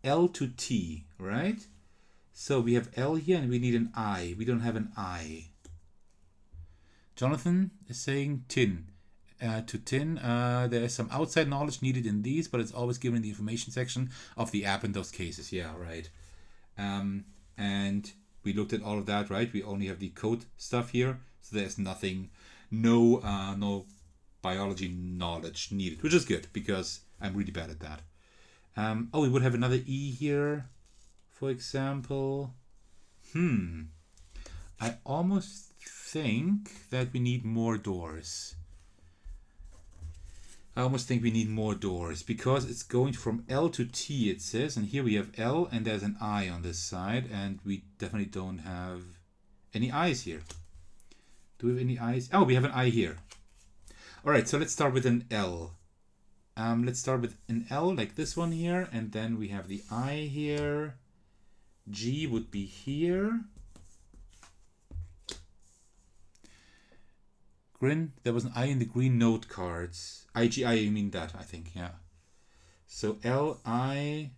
Speaker 1: L to T, right? So we have L here and we need an I. We don't have an I. Jonathan is saying tin. To tin, there is some outside knowledge needed in these, but it's always given in the information section of the app in those cases. Yeah, right. And we looked at all of that, right? We only have the code stuff here, so there's nothing, no biology knowledge needed, which is good because I'm really bad at that. Oh, we would have another E here, for example. I almost think that we need more doors. I almost think we need more doors because it's going from L to T, it says, and here we have L and there's an I on this side, and we definitely don't have any I's here. Do we have any I's? Oh, we have an I here. All right, so let's start with an L. Let's start with an L like this one here, and then we have the I here. G would be here. Grin, there was an I in the green note cards. IGI, you mean that, I think, yeah. So L-I-G.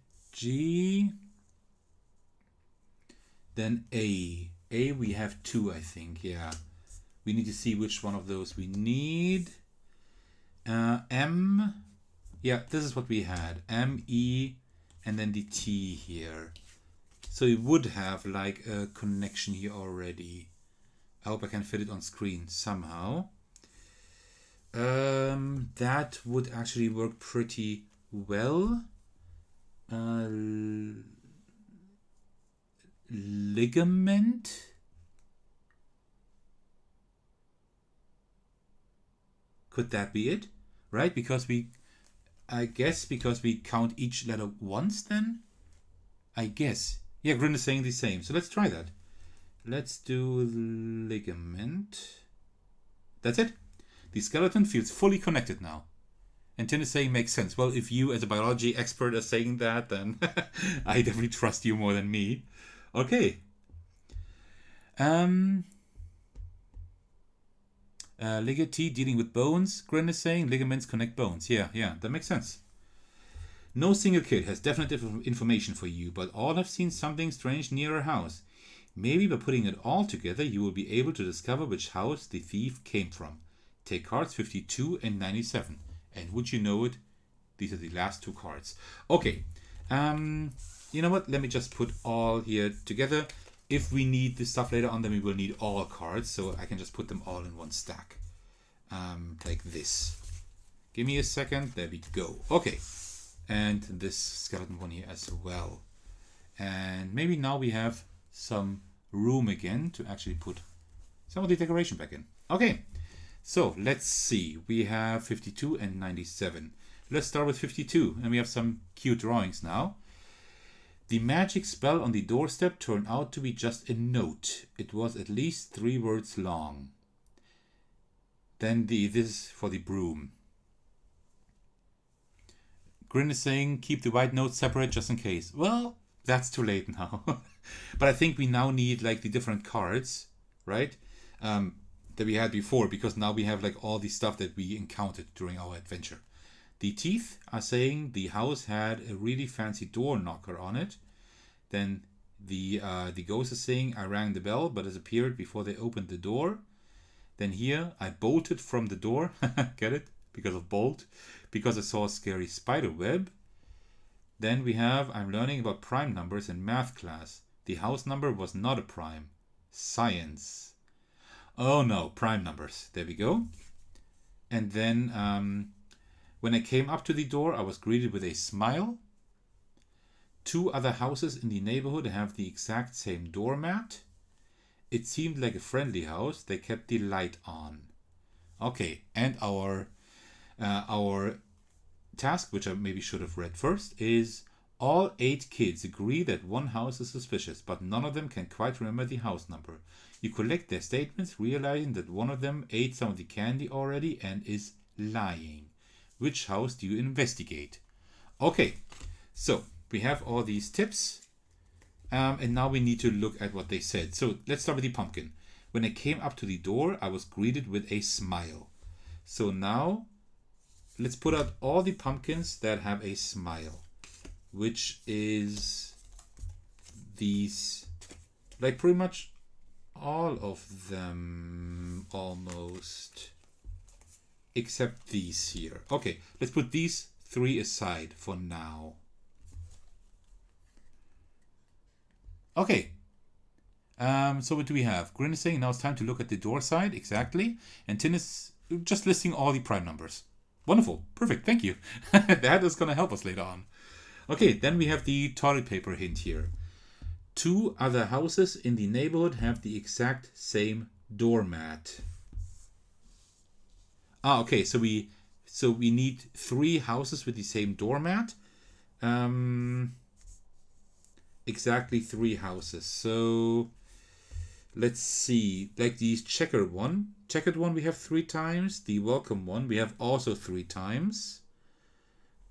Speaker 1: Then A. A, we have two, I think, yeah. We need to see which one of those we need. M. Yeah, this is what we had. M, E, and then the T here. So we would have like a connection here already. I hope I can fit it on screen somehow. That would actually work pretty well. Ligament. Could that be it? Right? I guess because we count each letter once then? I guess. Yeah, Grin is saying the same. So let's try that. Let's do ligament. That's it. The skeleton feels fully connected now. And Tin is saying makes sense. Well, if you as a biology expert are saying that, then I definitely trust you more than me. Okay. Ligati dealing with bones. Grin is saying ligaments connect bones. Yeah, that makes sense. No single kid has definite information for you, but all have seen something strange near a house. Maybe by putting it all together, you will be able to discover which house the thief came from. Take cards 52 and 97. And would you know it? These are the last two cards. Okay. You know what? Let me just put all here together. If we need this stuff later on, then we will need all cards. So I can just put them all in one stack. Like this. Give me a second. There we go. Okay. And this skeleton one here as well. And maybe now we have some room again to actually put some of the decoration back in. Okay. So let's see. We have 52 and 97. Let's start with 52. And we have some cute drawings now. The magic spell on the doorstep turned out to be just a note. It was at least 3 words long. Then this for the broom. Grin is saying keep the white notes separate just in case. Well, that's too late now. But I think we now need like the different cards, right? That we had before, because now we have like all the stuff that we encountered during our adventure. The teeth are saying the house had a really fancy door knocker on it. Then the ghost is saying I rang the bell but it appeared before they opened the door. Then here I bolted from the door. Get it? Because of bolt. Because I saw a scary spider web. Then we have I'm learning about prime numbers in math class. The house number was not a prime. Science. Oh no, prime numbers. There we go. And then when I came up to the door, I was greeted with a smile. 2 other houses in the neighborhood have the exact same doormat. It seemed like a friendly house. They kept the light on. Okay, and our task, which I maybe should have read first, is all 8 kids agree that one house is suspicious, but none of them can quite remember the house number. You collect their statements, realizing that one of them ate some of the candy already and is lying. Which house do you investigate? Okay, so we have all these tips. And now we need to look at what they said. So let's start with the pumpkin. When I came up to the door, I was greeted with a smile. So now let's put out all the pumpkins that have a smile, which is these, like pretty much all of them almost, except these here. Okay, let's put these 3 aside for now. Okay, so what do we have? Grin is saying now it's time to look at the door side, exactly. And Tin is just listing all the prime numbers. Wonderful, perfect, thank you. That is going to help us later on. Okay, then we have the toilet paper hint here. 2 other houses in the neighborhood have the exact same doormat. Okay, so we need 3 houses with the same doormat. Exactly 3 houses. So let's see, like the checkered one we have 3 times. The welcome one we have also 3 times.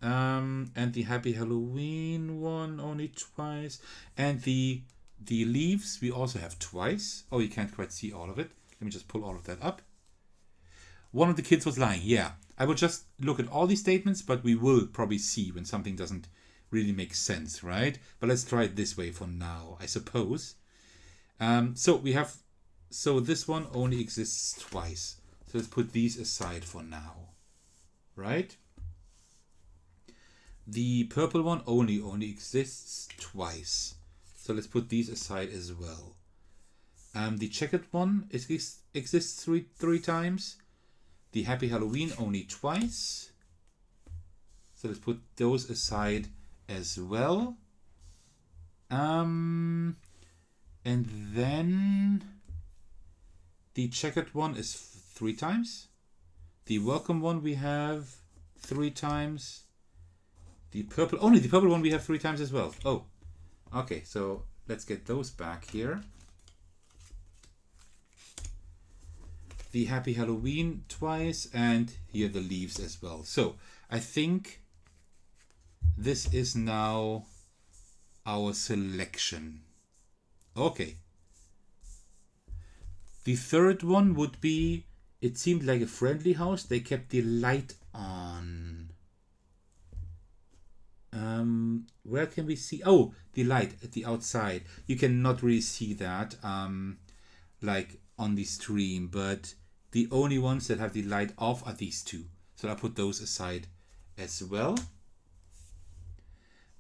Speaker 1: And the happy Halloween one only twice. And the leaves we also have twice. Oh, you can't quite see all of it. Let me just pull all of that up. One of the kids was lying. Yeah, I will just look at all these statements, but we will probably see when something doesn't really makes sense, right? But let's try it this way for now, I suppose. So this one only exists twice. So let's put these aside for now, right? The purple one only exists twice. So let's put these aside as well. The checkered one exists three times. The happy Halloween only twice. So let's put those aside as well. And then the checkered one is 3 times. The welcome one we have 3 times. The purple one we have 3 times as well. Oh, okay, so let's get those back here. The happy Halloween twice, and here the leaves as well. So I think this is now our selection. Okay. The third one would be, it seemed like a friendly house. They kept the light on. Where can we see? Oh, the light at the outside. You cannot really see that like on the stream, but the only ones that have the light off are these 2. So I'll put those aside as well.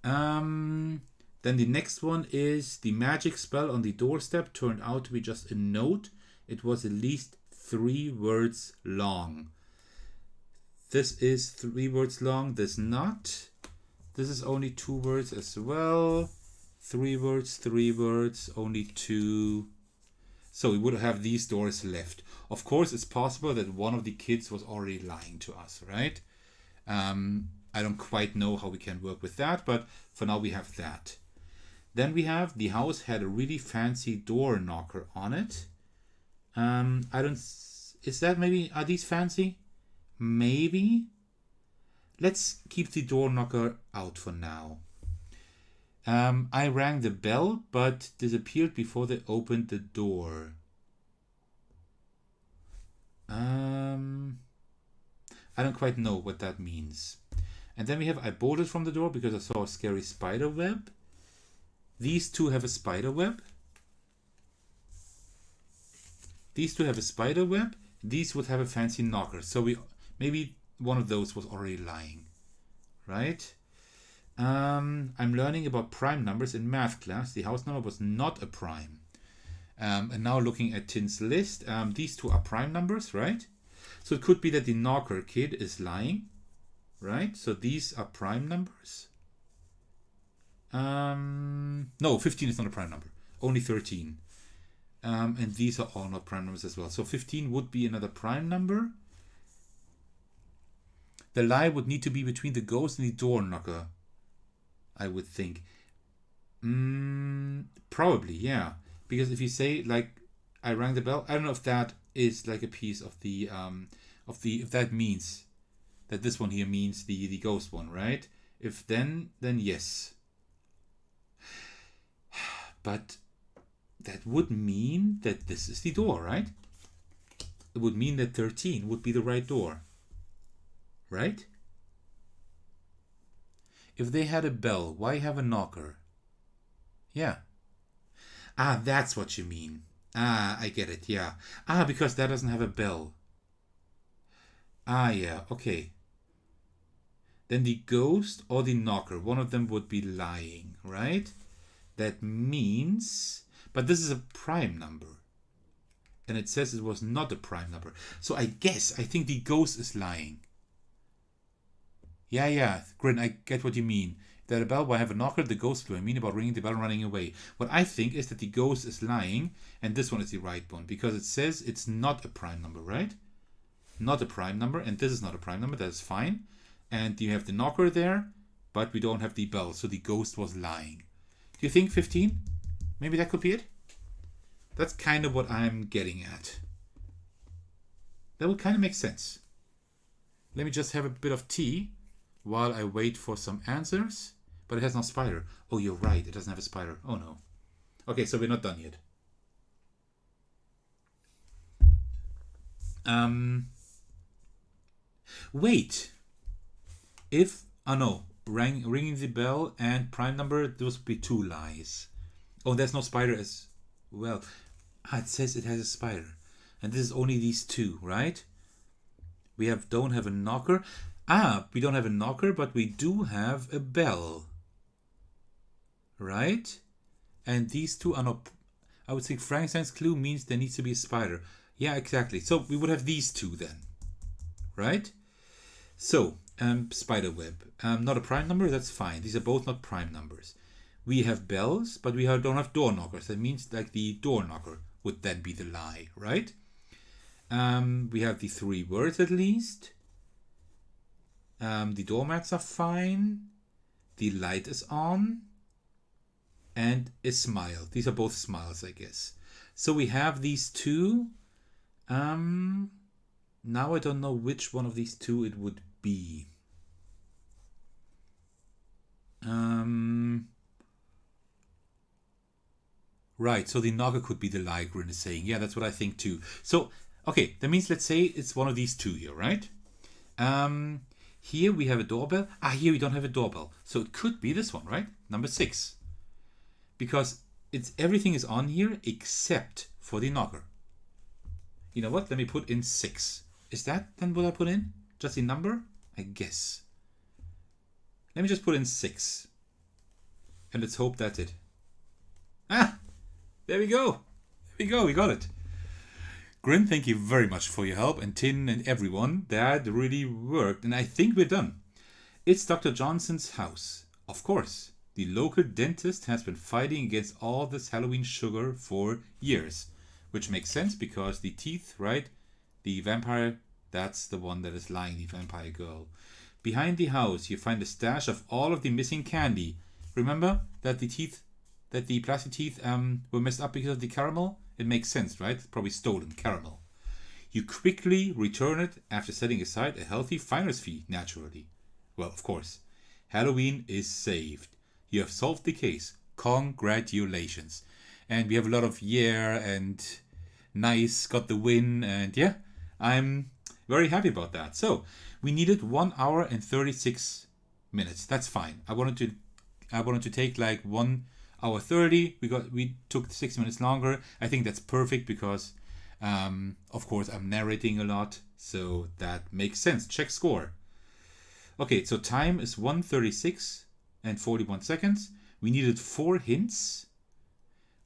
Speaker 1: Then the next one is the magic spell on the doorstep turned out to be just a note. It was at least 3 words long. This is 3 words long. This not. This is only 2 words as well. 3 words, only 2. So we would have these doors left. Of course, it's possible that one of the kids was already lying to us, right? I don't quite know how we can work with that, but for now we have that. Then we have the house had a really fancy door knocker on it. Is that maybe, are these fancy? Maybe. Let's keep the door knocker out for now. I rang the bell, but disappeared before they opened the door. I don't quite know what that means. And then we have, I bolted from the door because I saw a scary spider web. These 2 have a spider web. These 2 have a spider web. These would have a fancy knocker. So maybe one of those was already lying, right? I'm learning about prime numbers in math class. The house number was not a prime. And now looking at Tin's list, these two are prime numbers, right? So it could be that the knocker kid is lying, right? So these are prime numbers. No, 15 is not a prime number. Only 13. And these are all not prime numbers as well. So 15 would be another prime number. The lie would need to be between the ghost and the door knocker, I would think. Probably, yeah. Because if you say, like, I rang the bell, I don't know if that is like a piece of the if that means that this one here means the ghost one, right? If then yes. But that would mean that this is the door, right? It would mean that 13 would be the right door. Right? If they had a bell, why have a knocker? Yeah. Ah, that's what you mean. Ah, I get it, yeah. Ah, because that doesn't have a bell. Ah, yeah, okay. Then the ghost or the knocker, one of them would be lying, right? That means... But this is a prime number. And it says it was not a prime number. So I think the ghost is lying. Yeah, Grin, I get what you mean. That a bell will have a knocker, the ghost flew. I mean about ringing the bell and running away. What I think is that the ghost is lying, and this one is the right one, because it says it's not a prime number, right? Not a prime number, and this is not a prime number, that's fine. And you have the knocker there, but we don't have the bell, so the ghost was lying. Do you think 15? Maybe that could be it? That's kind of what I'm getting at. That would kind of make sense. Let me just have a bit of tea while I wait for some answers. But it has no spider. Oh, you're right. It doesn't have a spider. Oh, no. Okay, so we're not done yet. Wait. If... Oh, no. Ringing the bell and prime number, those would be two lies. Oh, there's no spider as well. Ah, it says it has a spider. And this is only these two, right? We don't have a knocker. Ah, we don't have a knocker, but we do have a bell. Right? And these two are not... I would think Frankenstein's clue means there needs to be a spider. Yeah, exactly. So we would have these two then. Right? So, spider web. Not a prime number, that's fine. These are both not prime numbers. We have bells, but we don't have door knockers. That means like the door knocker would then be the lie, right? We have the three words at least. The doormats are fine. The light is on. And a smile. These are both smiles, I guess. So we have these two. Now I don't know which one of these two it would be. Right, so the knocker could be the lie, Grin is saying. Yeah, that's what I think too. So, okay, that means let's say it's one of these two here, right? Here we have a doorbell. Ah, here we don't have a doorbell. So it could be this one, right? Number 6. Because everything is on here except for the knocker. You know what? Let me put in 6. Is that then what I put in? Just the number? I guess. Let me just put in 6. And let's hope that's it. Ah! There we go. There we go. We got it. Grin, thank you very much for your help. And Tin and everyone. That really worked. And I think we're done. It's Dr. Johnson's house. Of course. The local dentist has been fighting against all this Halloween sugar for years. Which makes sense because the teeth, right? The vampire, that's the one that is lying, the vampire girl. Behind the house, you find a stash of all of the missing candy. Remember that the plastic teeth were messed up because of the caramel? It makes sense, right? Probably stolen caramel. You quickly return it after setting aside a healthy finder's fee, naturally. Well, of course. Halloween is saved. You have solved the case. Congratulations. And we have a lot of yeah and nice, got the win, and yeah, I'm very happy about that. So, we needed 1 hour and 36 minutes. That's fine. I wanted to take like 1 hour 30. We took 6 minutes longer. I think that's perfect because of course I'm narrating a lot, so that makes sense. Check score. Okay, so time is 1:36. and 41 seconds. We needed 4 hints.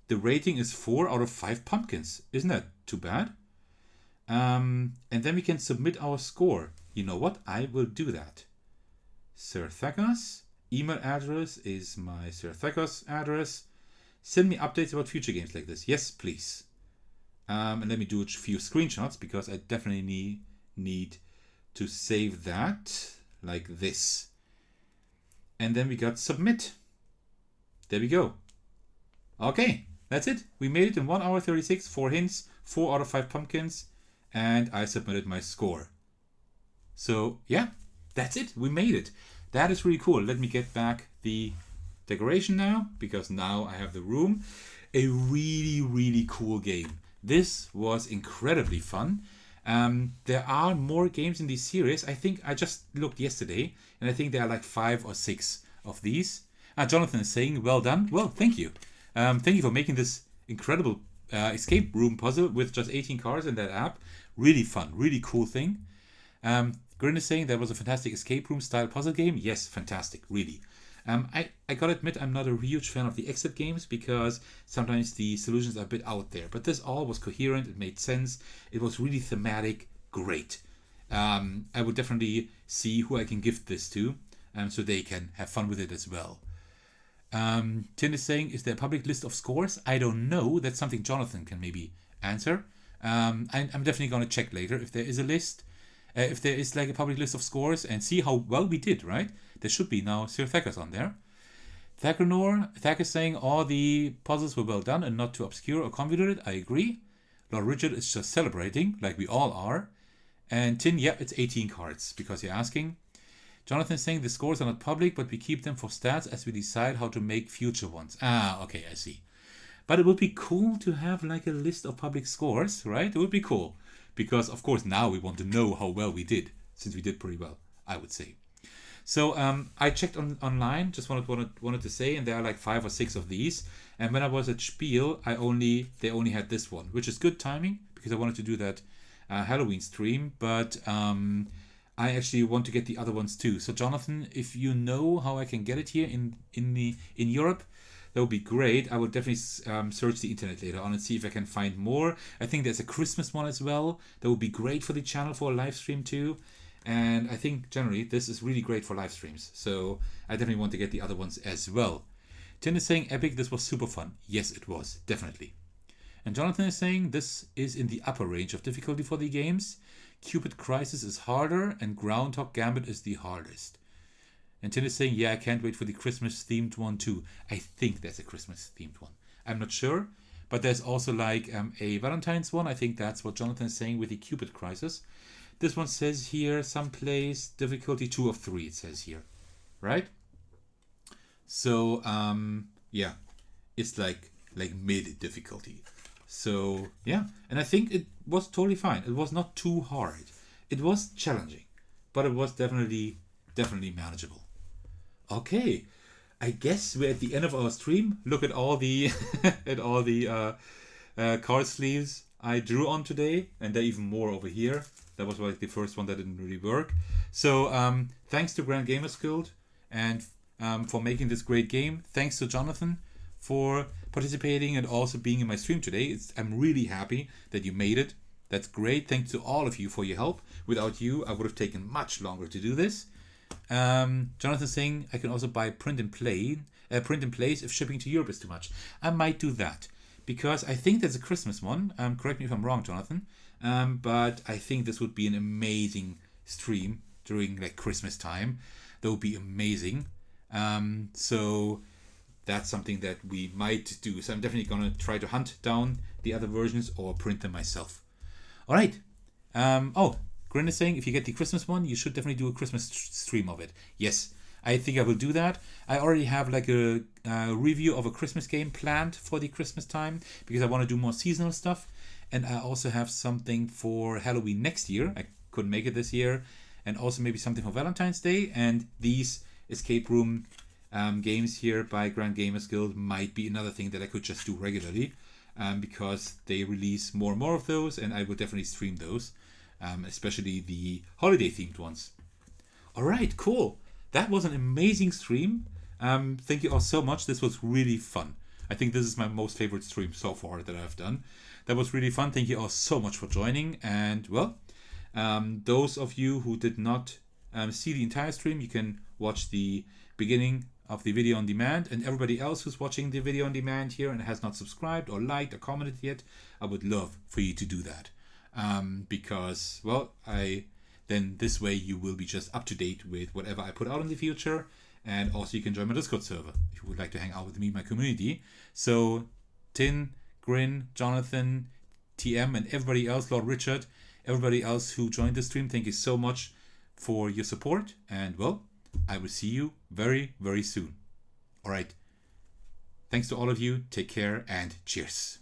Speaker 1: The rating is 4 out of 5 pumpkins. Isn't that too bad? And then we can submit our score. You know what? I will do that. Sir Thakos. Email address is my Sir Thakos address. Send me updates about future games like this. Yes, please. And let me do a few screenshots because I definitely need to save that like this. And then we got submit. There we go. Okay, that's it. We made it in 1 hour 36, 4 hints, 4 out of 5 pumpkins, and I submitted my score. So yeah, that's it. We made it. That is really cool. Let me get back the decoration now, because now I have the room. A really, really cool game. This was incredibly fun. There are more games in this series. I think I just looked yesterday, and I think there are like 5 or 6 of these. Jonathan is saying, well done. Well, thank you. Thank you for making this incredible escape room puzzle with just 18 cards in that app. Really fun, really cool thing. Grin is saying that was a fantastic escape room style puzzle game. Yes, fantastic, really. I gotta admit, I'm not a huge fan of the exit games because sometimes the solutions are a bit out there. But this all was coherent, it made sense, it was really thematic, great. I would definitely see who I can gift this to so they can have fun with it as well. Tin is saying, is there a public list of scores? I don't know. That's something Jonathan can maybe answer. I'm definitely going to check later if there is a list. If there is like a public list of scores and see how well we did, right? There should be now Sir Thakos on there. Thak is saying all the puzzles were well done and not too obscure or convoluted. I agree. Lord Richard is just celebrating, like we all are. And Tin, yeah, it's 18 cards because you're asking. Jonathan is saying the scores are not public, but we keep them for stats as we decide how to make future ones. Okay, I see. But it would be cool to have like a list of public scores, right? It would be cool. Because, of course, now we want to know how well we did, since we did pretty well, I would say. So I checked online, just wanted to say, and there are like 5 or 6 of these. And when I was at Spiel, they only had this one, which is good timing, because I wanted to do that Halloween stream. But I actually want to get the other ones too. So Jonathan, if you know how I can get it here in Europe, that would be great. I will definitely search the internet later on and see if I can find more. I think there's a Christmas one as well. That would be great for the channel for a live stream too. And I think generally this is really great for live streams. So I definitely want to get the other ones as well. Tin is saying, Epic, this was super fun. Yes, it was. Definitely. And Jonathan is saying, this is in the upper range of difficulty for the games. Cupid Crisis is harder and Groundhog Gambit is the hardest. And Tin is saying, yeah, I can't wait for the Christmas-themed one too. I think there's a Christmas-themed one. I'm not sure. But there's also like a Valentine's one. I think that's what Jonathan is saying with the Cupid Crisis. This one says here, someplace, difficulty 2 of 3, it says here. Right? So, yeah. It's like mid difficulty. So, yeah. And I think it was totally fine. It was not too hard. It was challenging. But it was definitely manageable. Okay, I guess we're at the end of our stream. Look at all the card sleeves I drew on today, and there are even more over here. That was like the first one that didn't really work. So thanks to Grand Gamers Guild and for making this great game. Thanks to Jonathan for participating and also being in my stream today. I'm really happy that you made it. That's great. Thanks to all of you for your help. Without you, I would have taken much longer to do this. Jonathan saying I can also buy print and place if shipping to Europe is too much. I might do that because I think there's a Christmas one. Correct me if I'm wrong, Jonathan. But I think this would be an amazing stream during like Christmas time. That would be amazing. So that's something that we might do. So I'm definitely gonna try to hunt down the other versions or print them myself. All right. Grin is saying if you get the Christmas one, you should definitely do a Christmas stream of it. Yes, I think I will do that. I already have like a review of a Christmas game planned for the Christmas time because I want to do more seasonal stuff. And I also have something for Halloween next year. I couldn't make it this year. And also maybe something for Valentine's Day. And these escape room games here by Grand Gamers Guild might be another thing that I could just do regularly. Because they release more and more of those. And I will definitely stream those. Especially the holiday themed ones. All right, cool. That was an amazing stream. Thank you all so much. This was really fun. I think this is my most favorite stream so far that I've done. That was really fun. Thank you all so much for joining. And well, those of you who did not see the entire stream, you can watch the beginning of the video on demand. And everybody else who's watching the video on demand here and has not subscribed or liked or commented yet, I would love for you to do that. Because, well, then this way you will be just up to date with whatever I put out in the future. And also you can join my Discord server if you would like to hang out with me, my community. So Tin, Grin, Jonathan, TM, and everybody else, Lord Richard, everybody else who joined the stream, thank you so much for your support. And well, I will see you very, very soon. All right. Thanks to all of you. Take care and cheers.